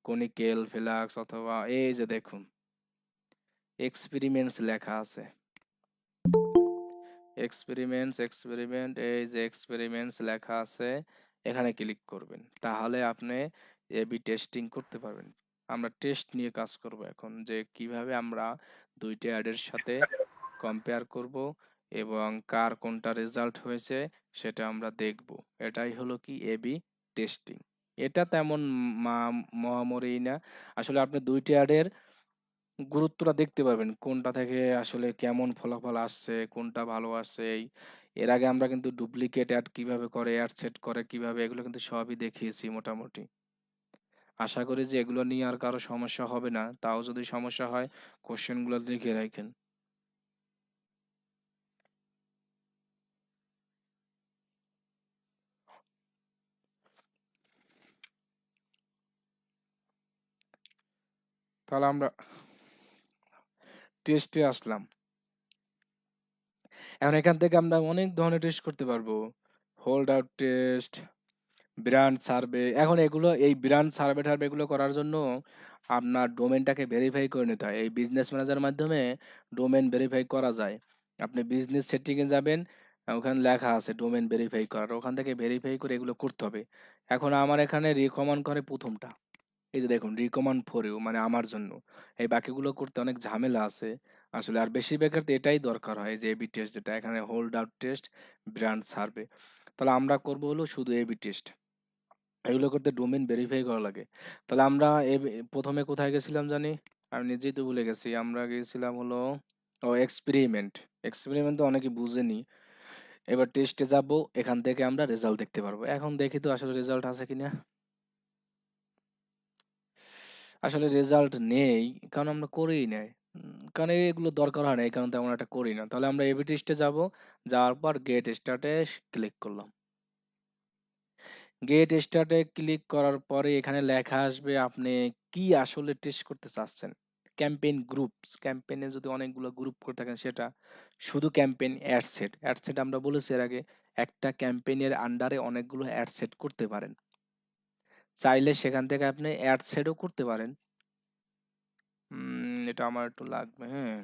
কনিকেল ফ্লাক্স, অথবা এই যে দেখুন এক্সপেরিমেন্টস লেখা আছে। এক্সপেরিমেন্ট, এই যে এক্সপেরিমেন্টস লেখা আছে, এখানে ক্লিক করবেন। তাহলে আপনি এবি টেস্টিং করতে পারবেন। আমরা টেস্ট নিয়ে কাজ করব এখন, যে কিভাবে আমরা দুইটা অ্যাডের সাথে কম্পেয়ার করব এবং কার কোনটা রেজাল্ট হয়েছে সেটা আমরা দেখব। এটাই হলো কি এবি টেস্টিং। এটা তেমন মহামরি না। আসলে আপনি দুইটা অ্যাডের গুরুত্বটা দেখতে পারবেন, কোনটা থেকে আসলে কেমন ফলাফল আসছে, কোনটা ভালো আসছে। এর আগে আমরা কিন্তু ডুপ্লিকেট অ্যাড কিভাবে করে, অ্যাড সেট করে কিভাবে, এগুলো কিন্তু সবই দেখিয়েছি মোটামুটি। আশা করি যে এগুলো নিয়ে আর কারো সমস্যা হবে না। তাও যদি সমস্যা হয় কোশ্চেন গুলো লিখে রাখেন। তাহলে আমরা টেস্টে আসলাম। এখন এখান থেকে আমরা অনেক ধরনের টেস্ট করতে পারবো। Hold out test, brand survey. এখন এগুলো, এই ব্র্যান্ড সার্ভে টার্ভে এগুলো করার জন্য আপনার ডোমেনটাকে ভেরিফাই করে নিতে হয়। এই বিজনেস ম্যানেজার মাধ্যমে ডোমেন ভেরিফাই করা যায়। আপনি বিজনেস সেটিং এ যাবেন, ওখানে লেখা আছে ডোমেন ভেরিফাই করার, ওখান থেকে ভেরিফাই করে এগুলো করতে হবে। এখন আমার এখানে রিকমেন্ড করে প্রথমটা, এই যে দেখুন রিকমেন্ড ফর ইউ, মানে আমার জন্য। এই বাকিগুলো করতে অনেক ঝামেলা আছে আসলে। আর বেশিরভাগের তো এটাই দরকার হয়, যে এবি টেস্ট, যেটা এখানে hold out test, brand survey. তাহলে আমরা করব হলো শুধু এবি টেস্ট। এগুলো করতে ডোমেন ভেরিফাই করা লাগে। তাহলে আমরা প্রথমে কোথায় গেছিলাম জানি, আমি নিজেই তো ভুলে গেছি। আমরা গেছিলাম হলো, ও এক্সপেরিমেন্ট। এক্সপেরিমেন্ট তো অনেকে বুঝেনি। এবার টেস্টে যাব, এখান থেকে আমরা রেজাল্ট দেখতে পারবো। এখন দেখি তো আসলে রেজাল্ট আছে কিনা। আসলে রেজাল্ট নেই, কারণ আমরা করিই নাই। কারণ এগুলো দরকার হয় না, এই কারণে তেমন একটা করি না। তাহলে আমরা এবি টেস্টে যাব, যাওয়ার পর গেট স্টার্টে ক্লিক করলাম। গেট স্টার্টে ক্লিক করার পরে এখানে লেখা আসবে আপনি কি আসলে টেস্ট করতে চাচ্ছেন, ক্যাম্পেইন গ্রুপস, ক্যাম্পেইনে যদি অনেকগুলো গ্রুপ করে থাকেন সেটা, শুধু campaign ad set, ad set আমরা বলেছি এর আগে, একটা ক্যাম্পেইনের আন্ডারে অনেকগুলো অ্যাড সেট করতে পারেন, চাইলে সেখান থেকে আপনি অ্যাড সেটও করতে পারেন। এটা আমার একটু লাগবে, হ্যাঁ।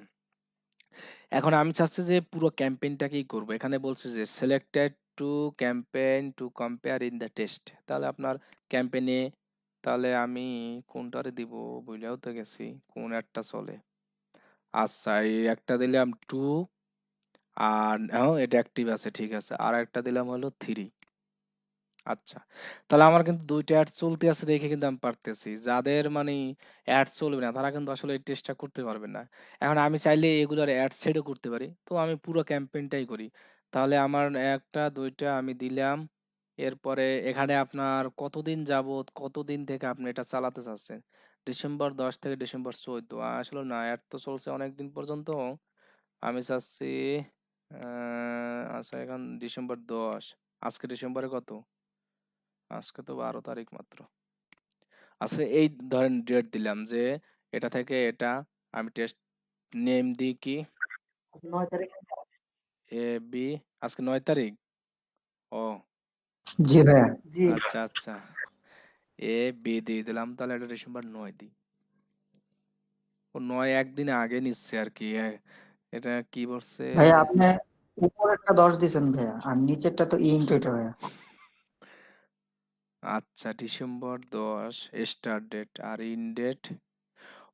এখন আমি চাচ্ছি যে পুরো ক্যাম্পেইনটাকেই করব। এখানে বলছে যে selected to campaign to compare in the test. তাহলে আপনার ক্যাম্পেইনে, তাহলে আমি কোনটারে দিব বুঝলেও তো গেছি কোন একটা চলে। আচ্ছা, এই একটা দিলাম 2, আর হ্যাঁ এটা অ্যাক্টিভ আছে, ঠিক আছে, আর একটা দিলাম হলো 3। আচ্ছা, তাহলে আমার কিন্তু দুইটা অ্যাড চলতে আছে দেখে কিন্তু আমি পারতেছি। যাদের মানে অ্যাড চলবে না তারা কিন্তু আসলে এই টেস্টটা করতে পারবে না। এখন আমি চাইলে এগুলোর অ্যাড সেটও করতে পারি, তো আমি পুরো ক্যাম্পেইনটাই করি। তাহলে আমার একটা দুইটা আমি দিলাম। এরপরে এখানে আপনার কতদিন যাবত, কতদিন থেকে আপনি এটা চালাতে চাচ্ছেন? ডিসেম্বর 10 থেকে ডিসেম্বর 14, আসলে না, অ্যাড তো চলছে অনেকদিন পর্যন্ত। আমি চাচ্ছি আচ্ছা, এখন ডিসেম্বর 10, আজকে ডিসেম্বরে কত? আজকে তো 12 তারিখ মাত্র। আচ্ছা, এই ধরেন ডেট দিলাম যে এটা থেকে এটা, আমি টেস্ট নেম দিই কি 9 তারিখ। A B. আজকে 9 তারিখ। ও জি ভাইয়া। জি। আচ্ছা আচ্ছা, এ বি দিয়ে দিলাম, তাহলে এটা ডিসেম্বর 9 দিই। ও 9 একদিন আগে নিচ্ছে আর কি, এটা কি বলছে? ভাইয়া আপনি উপরেরটা 10 দিছেন ভাইয়া, আর নিচেরটা তো ইন্টু এটা ভাইয়া। আচ্ছা, ডিসেম্বর 10 স্টার্ট ডেট আর ইন ডেট।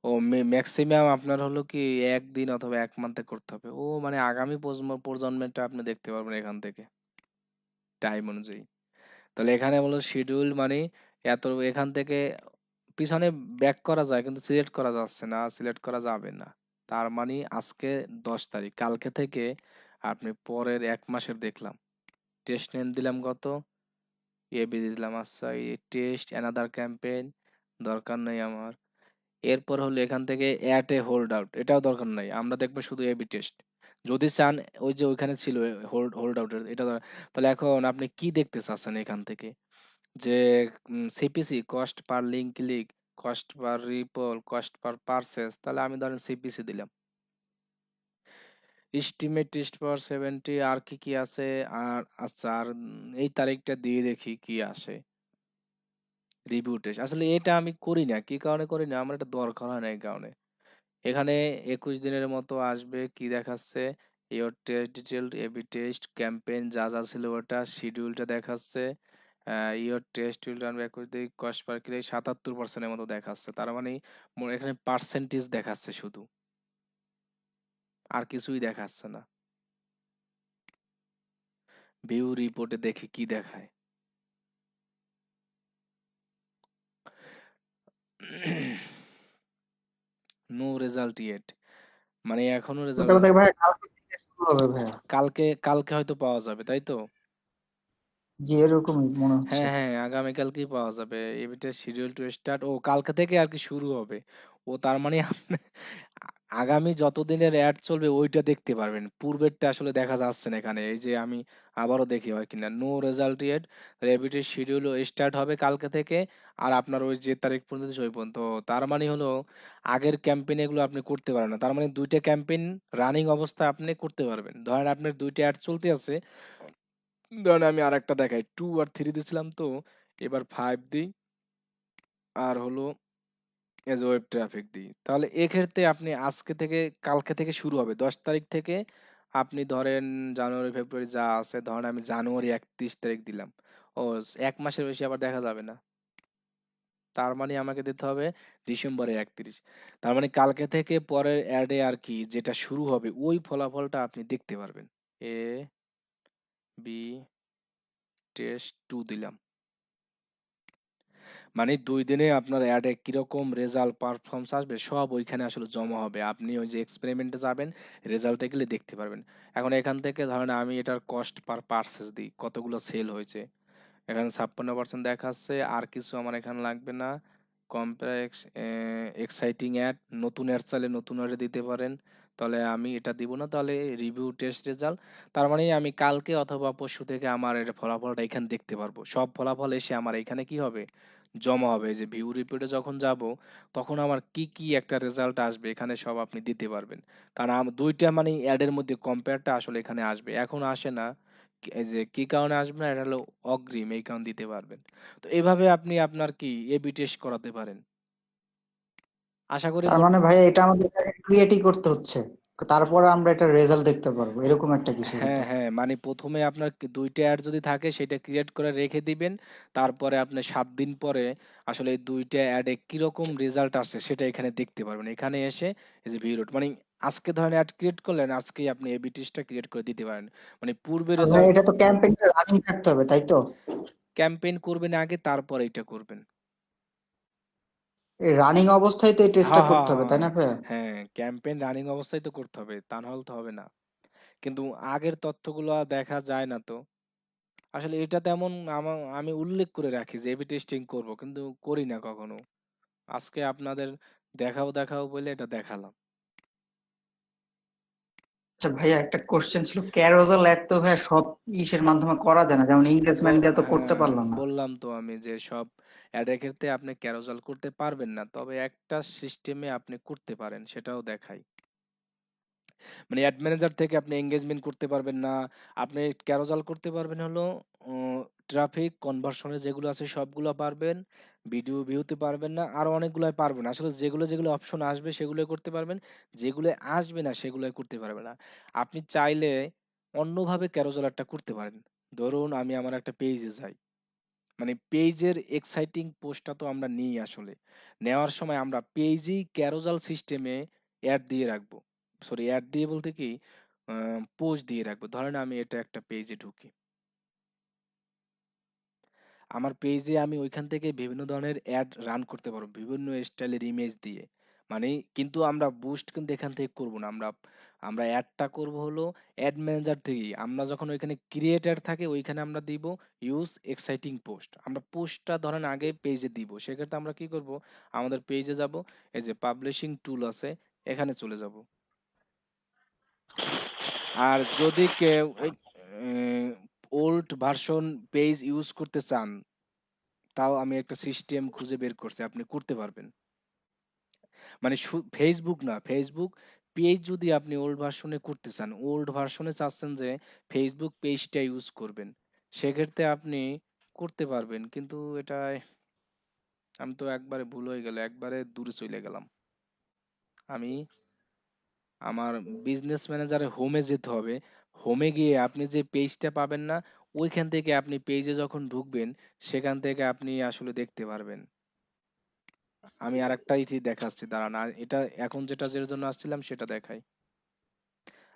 ও ম্যাক্সিমাম আপনার হলো কি একদিন অথবা 1 মান্থে করতে হবে। ও মানে আগামী প্রজন্মেরটা আপনি দেখতে পারবেন এখান থেকে টাইম অনুযায়ী। তাহলে এখানে বলো শিডিউল মানে এত, এখান থেকে পিছনে ব্যাক করা যায় কিন্তু সিলেক্ট করা যাচ্ছে না, সিলেক্ট করা যাবে না। তার মানে আজকে 10 তারিখ, কালকে থেকে আপনি পরের 1 মাসের দেখলাম। টেস্ট নেম দিলাম কত, এবি দিলাম। আচ্ছা, এই টেস্ট অ্যানাদার ক্যাম্পেইন দরকার নেই আমার। এরপর হলো এখান থেকে অ্যাট এ হোল্ড আউট, এটাও দরকার নাই, আমরা দেখবো শুধু এবি টেস্ট। যদি চান ওই যে ওইখানে ছিল হোল্ড হোল্ড আউটের এটা তাহলে এখন আপনি কি দেখতে চাচ্ছেন এখান থেকে, যে CPC cost per link click, cost per ripple, cost per purchase, তাহলে আমি ধরেন সিপিসি দিলাম। এস্টিমেট টেস্ট পাওয়ার 70, আর কি কি আছে? আর আচ্ছা, আর এই তারিখটা দিয়ে দেখি কি আসে। রিভিউ টেস্ট, আসলে এটা আমি করি না, কি কারণে করি না, আমার এটা দরকার হয় না এই কারণে। এখানে 21 দিনের মতো আসবে, কি দেখাচ্ছে? Your test detail, AB test campaign যা যা ছিল ওটা শিডিউলটা দেখাচ্ছে। ইওর টেস্ট উইল রান 21 দিন, কস্ট পার ক্লিক 77% মতো দেখাচ্ছে। তার মানে এখানে পার্সেন্টেজ দেখাচ্ছে শুধু, আর কিছুই দেখাচ্ছে না। ভিউ রিপোর্টে দেখি কি দেখায়। নো রেজাল্ট ইয়েট, মানে এখনো রেজাল্ট। মোটামুটি ভাইয়া কালকে থেকে শুরু হবে ভাইয়া। কালকে, কালকে হয়তো পাওয়া যাবে তাই তো? জি এরকমই মনে হচ্ছে। হ্যাঁ হ্যাঁ, আগামীকালকেই পাওয়া যাবে। এবিটা শিডিউল টু স্টার্ট, ও কালকে থেকে আর কি শুরু হবে। ও তার মানে আপনি আগামী যতদিনের অ্যাড চলবে ওইটা দেখতে পারবেন, পূর্বেরটা আসলে দেখা যাচ্ছে না এখানে। এই যে আমি আবারও দেখি হয় কিনা, নো রেজাল্ট ইয়েট, রেবিটের শিডিউল স্টার্ট হবে কালকে থেকে, আর আপনার ওই যে তারিখ পর্যন্ত দিছে ওই পর্যন্ত। তার মানে হলো আগের ক্যাম্পেইন এগুলো আপনি করতে পারেন না, তার মানে দুইটা ক্যাম্পেইন রানিং অবস্থায় আপনি করতে পারবেন। ধরেন আপনার দুইটা অ্যাড চলতে আছে, ধরেন আমি আরেকটা দেখাই, 2 আর 3 দিছিলাম তো, এবার 5 দিই, আর হলো এজ ওয়েব ট্রাফিক দিই। তাহলে এক্ষেত্রে আপনি আজকে থেকে, কালকে থেকে শুরু হবে 10 তারিখ থেকে। আপনি ধরেন জানুয়ারি ফেব্রুয়ারি যা আছে, ধরেন আমি জানুয়ারি 31 তারিখ দিলাম। ও 1 মাসের বেশি আবার দেখা যাবে না, তার মানে আমাকে দিতে হবে ডিসেম্বরে 31। তার মানে কালকে থেকে পরের অ্যাডে আর কি যেটা শুরু হবে ওই ফলাফলটা আপনি দেখতে পারবেন। এ বি টেস্ট 2 দিলাম, মানে 2 দিনে আপনার অ্যাডে কিরকম রেজাল্ট পারফরমেন্স আসবে সব ওইখানে আসলে জমা হবে। আপনি ওই যে এক্সপেরিমেন্টে যাবেন, রেজাল্টে গেলে দেখতে পারবেন। এখন এখান থেকে ধরেন আমি এটার কস্ট পার পারচেজ দিই, কতগুলো সেল হয়েছে। এখানে 56% দেখাচ্ছে, আর কিছু আমার এখানে লাগবে না। কম্পেয়ার এক্সাইটিং অ্যাড, নতুন অ্যাড চাইলে নতুন অ্যাডে দিতে পারেন। তাহলে আমি এটা দিব না, তাহলে রিভিউ টেস্ট রেজাল্ট, তার মানে আমি কালকে অথবা পরশু থেকে আমার এর ফলাফলটা এখানে দেখতে পারবো। সব ফলাফল এসে আমার এখানে কি হবে, জমা হবে। এই যে ভিউ রিপোর্টে যখন যাব, তখন আমার কি কি একটা রেজাল্ট আসবে এখানে সব আপনি দিতে পারবেন। কারণ দুইটা মানে অ্যাডের মধ্যে কম্পেয়ারটা আসলে এখানে আসবে, এখন আসে না। এই যে কি কারণে আসবে না, এটা হলো অগ্রিম, এই কারণ দিতে পারবেন। তো এভাবে আপনি আপনার কি এবি টেস্ট করাতে পারেন। আশা করি তার মানে ভাই এটা আমাদের ক্রিয়েটই করতে হচ্ছে, তারপরে আমরা এটা রেজাল্ট দেখতে পারবো, এরকম একটা কিছু হ্যাঁ, হয়তো। হ্যাঁ। মানে ১ম এ আপনার ২ টা অ্যাড যদি থাকে সেটা ক্রিয়েট করে রেখে দিবেন। তারপরে আপনি ৭ দিন পরে আসলে এই ২ টা অ্যাডে কিরকম রেজাল্ট আসছে সেটা এখানে দেখতে পারবেন। এখানে এসে এই যে ভিউ রেট মানে আজকে ধরেন অ্যাড ক্রিয়েট করলেন, আজকেই আপনি এ বি টেস্টটা ক্রিয়েট করে দিতে পারেন। মানে পূর্বে আর ভাই রেজাল্ট এটা তো ক্যাম্পেইনটা রানিং থাকতে হবে, তাই তো? ক্যাম্পেইন করবেন আগে, তারপরে এটা করবেন। এই রানিং অবস্থায় তো এই টেস্টটা হ্যাঁ, হ্যাঁ, করতে হবে, হ্যাঁ, তাই না হ্যাঁ। ভাই? হ্যাঁ, ক্যাম্পেইন রানিং অবস্থায় তো করতে হবে। তা না হলে তো হবে না। কিন্তু আগের তথ্যগুলো দেখা যায় না তো। আসলে এটা তেমন আমি উল্লেখ করে রাখি যে এবি টেস্টিং করব, কিন্তু করি না কখনো। আজকে আপনাদের দেখাও বলে এটা দেখালাম। আচ্ছা ভাইয়া, একটা কোশ্চেন ছিল, ক্যারোজাল অ্যাড তো ভাইয়া সব ইসের মাধ্যমে করা যায় না, যেমন এঙ্গেজমেন্ট দিয়ে তো করতে হ্যাঁ, পারলাম না। বললাম তো আমি যে সব অ্যাডের ক্ষেত্রে আপনি ক্যারোজাল করতে পারবেন না, তবে একটা সিস্টেমে আপনি করতে পারেন, সেটাও দেখাই। মানে অ্যাড ম্যানেজার থেকে আপনি এঙ্গেজমেন্ট করতে পারবেন না। আপনি ক্যারোজাল করতে পারবেন হলো ট্রাফিক কনভার্সনে যেগুলো আছে সবগুলো পারবেন। ভিডিও ভিউতে পারবেন না, আরো অনেকগুলাই পারবেন। আসলে যেগুলো অপশন আসবে সেগুলোই করতে পারবেন। যেগুলো আসবে না সেগুলোই করতে পারবেন না। আপনি চাইলে অন্যভাবে ক্যারোজাল একটা করতে পারেন। ধরুন আমি আমার একটা পেজে যাই। মানে পেজের এক্সাইটিং পোস্টটা তো আমরা নিই আসলে। নেওয়ার সময় আমরা পেজেই ক্যারোজাল সিস্টেমে অ্যাড দিয়ে রাখবো। সরি, অ্যাড দিয়ে বলতে কি, পোস্ট দিয়ে রাখবো। ধরেন আমি এটা একটা পেজে ঢুকি। আমার পেজে আমি ওইখান থেকে বিভিন্ন ধরনের অ্যাড রান করতে পারবো, বিভিন্ন স্টাইলের ইমেজ দিয়ে। মানে কিন্তু আমরা বুস্ট কিন্তু এখান থেকে করব না। আমরা অ্যাডটা করব হলো অ্যাড ম্যানেজার থেকেই। আমরা যখন ওইখানে ক্রিয়েটর থাকে ওইখানে আমরা দিব ইউজ এক্সাইটিং পোস্ট। আমরা পোস্টটা ধরেন আগে পেজে দিব। সেক্ষেত্রে আমরা কি করব, আমাদের পেজে যাব, এই যে পাবলিশিং টুল আছে, এখানে চলে যাব। আর যদি কেউ ওল্ড ভার্সন পেজ ইউজ করতে চান, তাও আমি একটা সিস্টেম খুঁজে বের করছি, আপনি করতে পারবেন। মানে ফেসবুক না, ফেসবুক পেজ যদি আপনি ওল্ড ভার্সনে করতে চান, ওল্ড ভার্সনে চাচ্ছেন যে ফেসবুক পেজটা ইউজ করবেন, সেক্ষেত্রে আপনি করতে পারবেন। কিন্তু এটা আমি তো একবারে ভুল হয়ে গেল, একবারে দূরে চলে গেলাম। আমি আমার বিজনেস ম্যানেজারে হোমে যেতে হবে। হোমে গিয়ে আপনি যে পেজটা পাবেন না, ওইখান থেকে আপনি পেজে যখন ঢুকবেন, সেখান থেকে আপনি আসলে দেখতে পারবেন। আমি আরেকটা ইতি দেখাচ্ছি, দাঁড়ান। এটা এখন যেটার জন্য আসছিলাম সেটা দেখাই।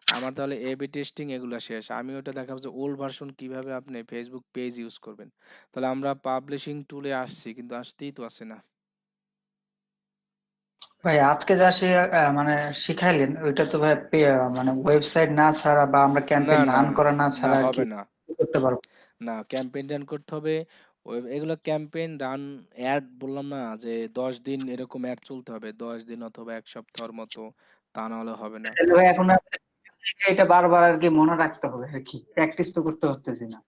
আমার তাহলে এ বি টেস্টিং এগুলা শেষ। আমি ওটা দেখাবো যে ওল্ড ভার্সন কিভাবে আপনি ফেসবুক পেজ ইউজ করবেন। তাহলে আমরা পাবলিশিং টুলে আসছি, কিন্তু আসতেই তো আসে না। ভাই আজকে যা মানে শিখাইলেন ওইটা তো ভাই মানে ওয়েবসাইট না ছাড়া বা আমরা না, ক্যাম্পেইন না, রান করা না না ছাড়া আর কি হবে না। করতে পারবো? না, ক্যাম্পেইন রান করতে হবে। এগুলো ক্যাম্পেইন রান, অ্যাড বললাম না যে 10 দিন এরকম অ্যাড চলতে হবে, 10 দিন অথবা 1 সপ্তাহের মতো, তা না হলে হবে না। তাহলে ভাই এখন আর এটা বারবার আর কি মনে রাখতে হবে আর কি, প্র্যাকটিস তো করতে পারতেছি না।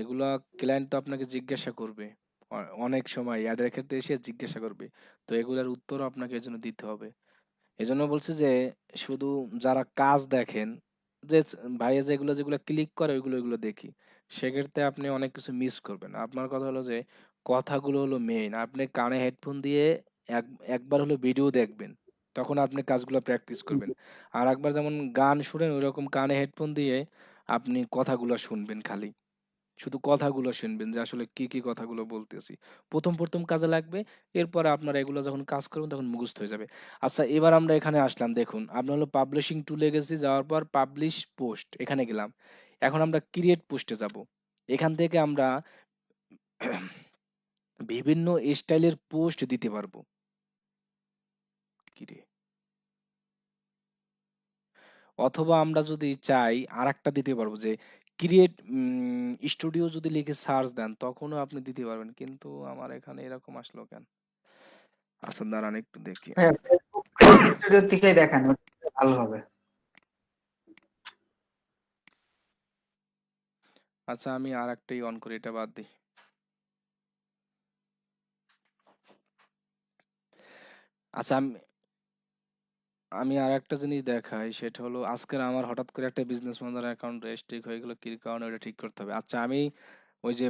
এগুলা ক্লায়েন্ট তো আপনাকে জিজ্ঞাসা করবে, অনেক সময় অ্যাডের ক্ষেত্রে এসে জিজ্ঞাসা করবে। তো এগুলার উত্তরও আপনাকে এজন্য দিতে হবে। এজন্য বলছি যে শুধু যারা কাজ দেখেন, যে ভাইয়া যেগুলো যেগুলো ক্লিক করে ওইগুলো ওইগুলো দেখি, সেক্ষেত্রে আপনি অনেক কিছু মিস করবেন। আপনার কথা হলো যে কথাগুলো হলো মেইন। আপনি কানে হেডফোন দিয়ে এক একবার হলো ভিডিও দেখবেন, তখন আপনি কাজগুলো প্র্যাকটিস করবেন। আর একবার যেমন গান শুনেন ওইরকম কানে হেডফোন দিয়ে আপনি কথাগুলো শুনবেন খালি, শুধু কথাগুলো শুনবেন যে আসলে কি কি কথাগুলো বলতেছি। প্রথম কাজে লাগবে। এরপরে আপনারা এগুলো যখন কাজ করবেন তখন মুখস্থ হয়ে যাবে। আচ্ছা, এবার আমরা এখানে আসলাম, দেখুন আপনার হলো পাবলিশিং টুলে গেছি, যাওয়ার পর পাবলিশ পোস্ট এখানে গেলাম। এখন আমরা ক্রিয়েট পোস্টে যাব। এখান থেকে আমরা বিভিন্ন স্টাইলের পোস্ট দিতে পারবো। কি রে, অথবা আমরা যদি চাই আরেকটা দিতে পারবো যে ক্রিয়েট স্টুডিও যদি লিখে সার্চ দেন তখনও আপনি দিতে পারবেন, কিন্তু আমার এখানে এরকম আসলো কেন। আচ্ছা, দাঁড়ান একটু দেখি। হ্যাঁ, ফেসবুক ক্রিয়েট স্টুডিও থেকেই দেখান, ভালো হবে। আচ্ছা আমি আর একটাই অন করি, এটা বাদ দিই। আচ্ছা আমি আমি আর একটা জিনিস দেখাই, সেটা হলো আজকের আমার হঠাৎ করে একটা বিজনেস ম্যানেজার অ্যাকাউন্ট রেস্ট্রিক্ট হয়ে গেল, কি কারণে ওটা ঠিক করতে হবে। আচ্ছা আমি ওই যে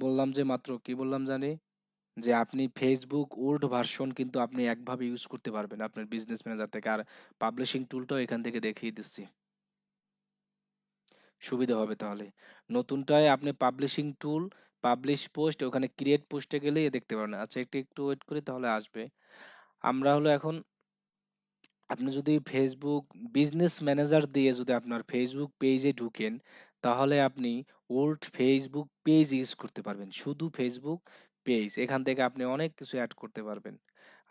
বললাম যে মাত্র কি বললাম জানি, যে আপনি ফেসবুক ওল্ড ভার্সন কিন্তু আপনি একভাবে ইউজ করতে পারবেন আপনার বিজনেস ম্যানেজার থেকে, আর পাবলিশিং টুলটাও এখান থেকে দেখিয়ে দিচ্ছি, সুবিধা হবে তাহলে। নতুনটায় আপনি পাবলিশিং টুল, পাবলিশ পোস্ট, ওখানে ক্রিয়েট পোস্টে গেলেই দেখতে পারেন। আচ্ছা একটু একটু ওয়েট করি তাহলে আসবে। আমরা হলো এখন, আপনি যদি ফেসবুক বিজনেস ম্যানেজার দিয়ে যদি আপনার ফেসবুক পেজে ঢুকেন, তাহলে আপনি ওল্ড ফেসবুক পেজ ইউজ করতে পারবেন, শুধু ফেসবুক পেজ। এখান থেকে আপনি অনেক কিছু অ্যাড করতে পারবেন,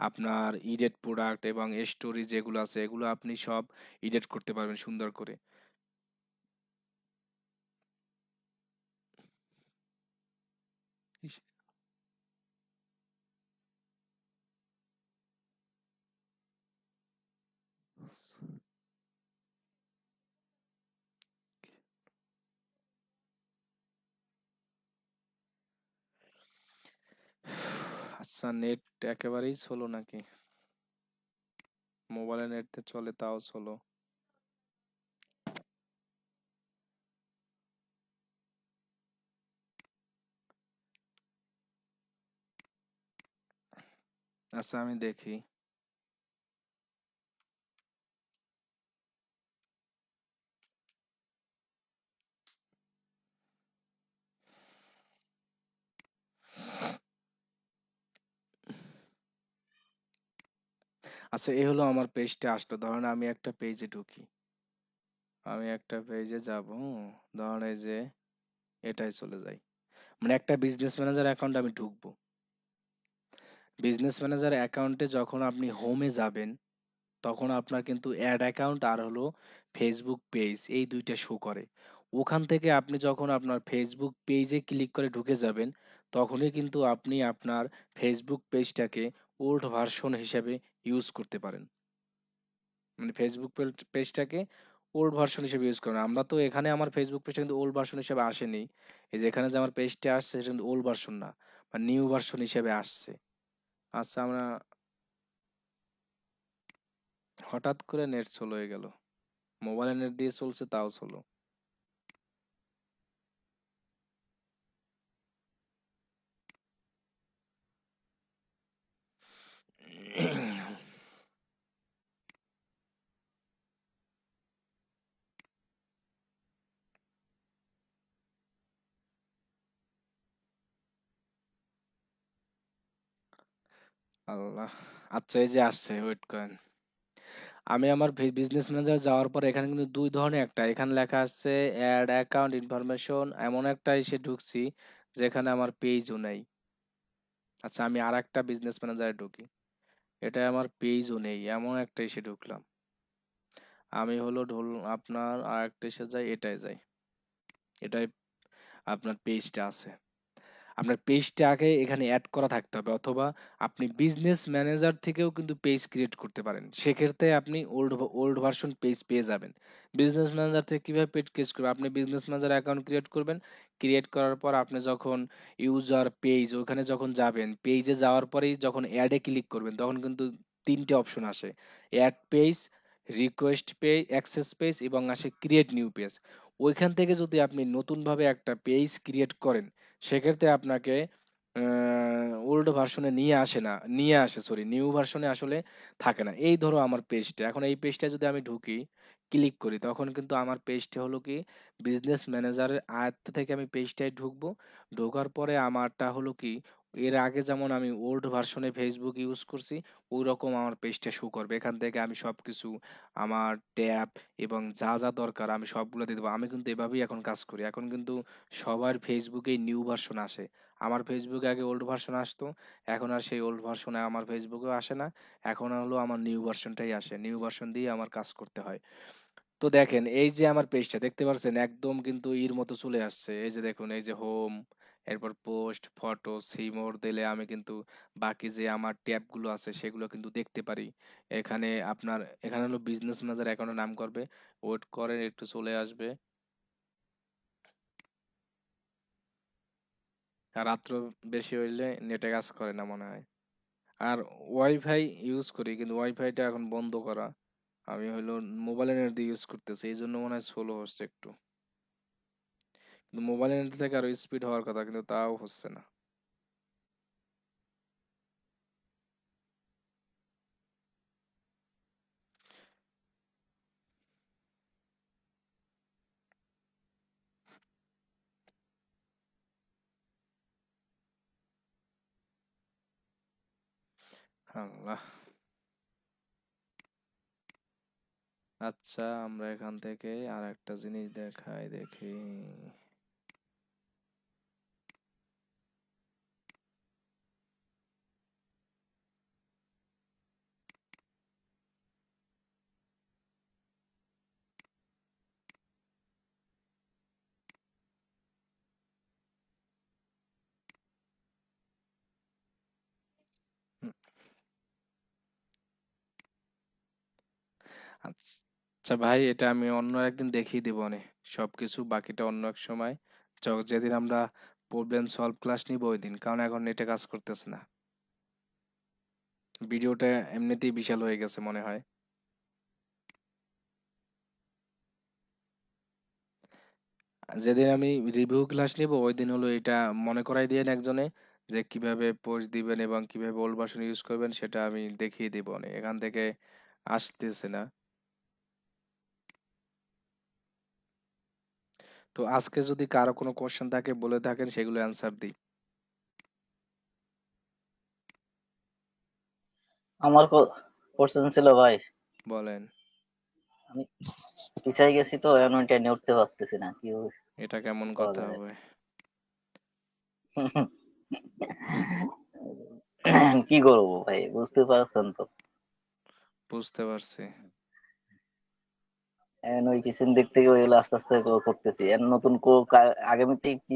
আপনার ইডেট প্রোডাক্ট এবং স্টোরি যেগুলো আছে এগুলো আপনি সব ইডেট করতে পারবেন সুন্দর করে। ইস, আচ্ছা নেট একেবারেই স্লো নাকি? মোবাইলে নেট চলে তাও স্লো? আচ্ছা আমি দেখি। আচ্ছা এই হলো আমার পেজটা আসলো, ধরেন আমি একটা পেজে ঢুকি, আমি একটা পেজে যাব, ধরেন এই যে এটাই চলে যাই, মানে একটা বিজনেস ম্যানেজার অ্যাকাউন্ট আমি ঢুকবো। বিজনেস ম্যানেজার অ্যাকাউন্টে যখন আপনি হোমে যাবেন, তখন আপনার কিন্তু অ্যাড অ্যাকাউন্ট আর হলো ফেসবুক পেজ এই দুইটা শো করে। ওখান থেকে আপনি যখন আপনার ফেসবুক পেজে ক্লিক করে ঢুকে যাবেন, তখনই কিন্তু আপনি আপনার ফেসবুক পেজটাকে ওল্ড ভার্সন হিসেবে ইউজ করতে পারেন। মানে ফেসবুক পেজটাকে ওল্ড ভার্সন হিসেবে ইউজ করেন। আমরা তো এখানে আমার ফেসবুক পেজটা কিন্তু ওল্ড ভার্সন হিসেবে আসেনি, এই যে এখানে যে আমার পেজটা আসছে সেটা কিন্তু ওল্ড ভার্সন না, বা নিউ ভার্সন হিসেবে আসছে। আচ্ছা আমরা, হঠাৎ করে নেট স্লো হয়ে গেল, মোবাইলে নেট দিয়ে চলছে তাও স্লো। আল্লাহ। আচ্ছা এই যে আসছে, ওয়েট করেন। আমি আমার বিজনেস ম্যানেজার যাওয়ার পর এখানে কিন্তু দুই ধরনের, একটা এখানে লেখা আছে অ্যাড অ্যাকাউন্ট ইনফরমেশন, এমন একটা এসে ঢুকছি যেখানে আমার পেজও নেই। আচ্ছা আমি আর একটা বিজনেস ম্যানেজারে ঢুকি, এটা আমার পেজও নেই, এমন একটা এসে ঢুকলাম। আমি হলো আপনার আর একটা এসে যাই, এটাই যাই, এটাই আপনার পেজটা আছে। আপনার পেজটা আগে এখানে অ্যাড করা থাকতে হবে, অথবা আপনি বিজনেস ম্যানেজার থেকেও কিন্তু পেজ ক্রিয়েট করতে পারেন, সেক্ষেত্রে আপনি ওল্ড ভার্সন পেজ পেয়ে যাবেন। বিজনেস ম্যানেজার থেকে কিভাবে পেজ ক্রিয়েট করবেন, আপনি বিজনেস ম্যানেজার অ্যাকাউন্ট ক্রিয়েট করবেন, ক্রিয়েট করার পর আপনি যখন ইউজার পেজ ওখানে যখন যাবেন, পেজে যাওয়ার পরেই যখন অ্যাডে ক্লিক করবেন, তখন কিন্তু তিনটে অপশন আসে, add page, request page, access page এবং আসে ক্রিয়েট নিউ পেজ। ওইখান থেকে যদি আপনি নতুনভাবে একটা পেজ ক্রিয়েট করেন, সেক্ষেত্রে আপনাকে ওল্ড ভার্সনে নিয়ে আসে, সরি নিউ ভার্সনে আসলে থাকে না। এই ধরো আমার পেজটা, এখন এই পেজটা যদি আমি ঢুকি, ক্লিক করি, তখন কিন্তু আমার পেজটা হলো কি বিজনেস ম্যানেজারের আয়ত্ত থেকে আমি পেজটায় ঢুকবো। ঢোকার পরে আমারটা হলো কি, এর আগে যেমন আমি ওল্ড ভার্সনে ফেসবুক ইউজ করছি, ওই রকম আমার পেজটা শো করবে। এখান থেকে আমি সবকিছু, আমার ট্যাব এবং যা যা দরকার আমি সবগুলো দিয়ে দেবো। আমি কিন্তু এভাবেই এখন কাজ করি। এখন কিন্তু সবার ফেসবুকেই নিউ ভার্সন আসে। আমার ফেসবুকে আগে ওল্ড ভার্সন আসতো, এখন আর সেই ওল্ড ভার্সনে আমার ফেসবুকেও আসে না। এখন হলো আমার নিউ ভার্সনটাই আসে, নিউ ভার্সন দিয়ে আমার কাজ করতে হয়। তো দেখেন এই যে আমার পেজটা দেখতে পাচ্ছেন, একদম কিন্তু এর মতো চলে আসছে। এই যে দেখুন, এই যে হোম, এরপর পোস্ট, ফটো, সিমোর দিলে আমি কিন্তু বাকি যে আমার ট্যাব গুলো আছে সেগুলো কিন্তু দেখতে পারি। এখানে আপনার এখানে হলো বিজনেস ম্যানেজার অ্যাকাউন্টে নাম করবে, ওয়েট করেন একটু চলে আসবে। আর রাত্র বেশি হইলে নেটে কাজ করে না মনে হয়। আর ওয়াইফাই ইউজ করি কিন্তু ওয়াইফাইটা এখন বন্ধ করা। আমি হলো মোবাইলের নেট দিয়ে ইউজ করতেছি, এই জন্য মনে হয় স্লো হচ্ছে একটু। কিন্তু মোবাইলের নেট থেকে আরো স্পিড হওয়ার কথা, কিন্তু তাও হচ্ছে না। আল্লাহ। আচ্ছা, আমরা এখান থেকে আর একটা জিনিস দেখাই দেখি। হুম, আচ্ছা ভাই, এটা আমি অন্য একদিন দেখিয়ে দিব নে। সবকিছু বাকিটা অন্য এক সময়, যেদিন আমরা প্রবলেম সলভ ক্লাস নিব ওই দিন, কারণ এখন নেটে কাজ করতেছে না। ভিডিওটা এমনিতেই বিশাল হয়ে গেছে মনে হয়। যেদিন আমি রিভিউ ক্লাস নিব ওই দিন হলো এটা মনে করাই দিয়েন একজনে, যে কিভাবে পোস্ট দিবেন এবং কিভাবে ওল্ড ভার্সন ইউজ করবেন সেটা আমি দেখিয়ে দিব নে। এখান থেকে আসতেছে না। তো আজকে যদি কারো কোনো কোশ্চেন থাকে বলে থাকেন, সেগুলো অ্যান্সার দিই। আমার কোশ্চেন ছিল ভাই, বলেন। আমি পিছাই গেছি তো এখন ওইটা নিয়ে উঠতে পারতেছি না, কি এটা কেমন করা কথা যায়? হবে? কি করবো ভাই, বুঝতে পারছেন তো? বুঝতে পারছি। এখন ওই পিছন দিক থেকে ওইগুলো আস্তে আস্তে করতেছি, এখন নতুন আগামীতে কি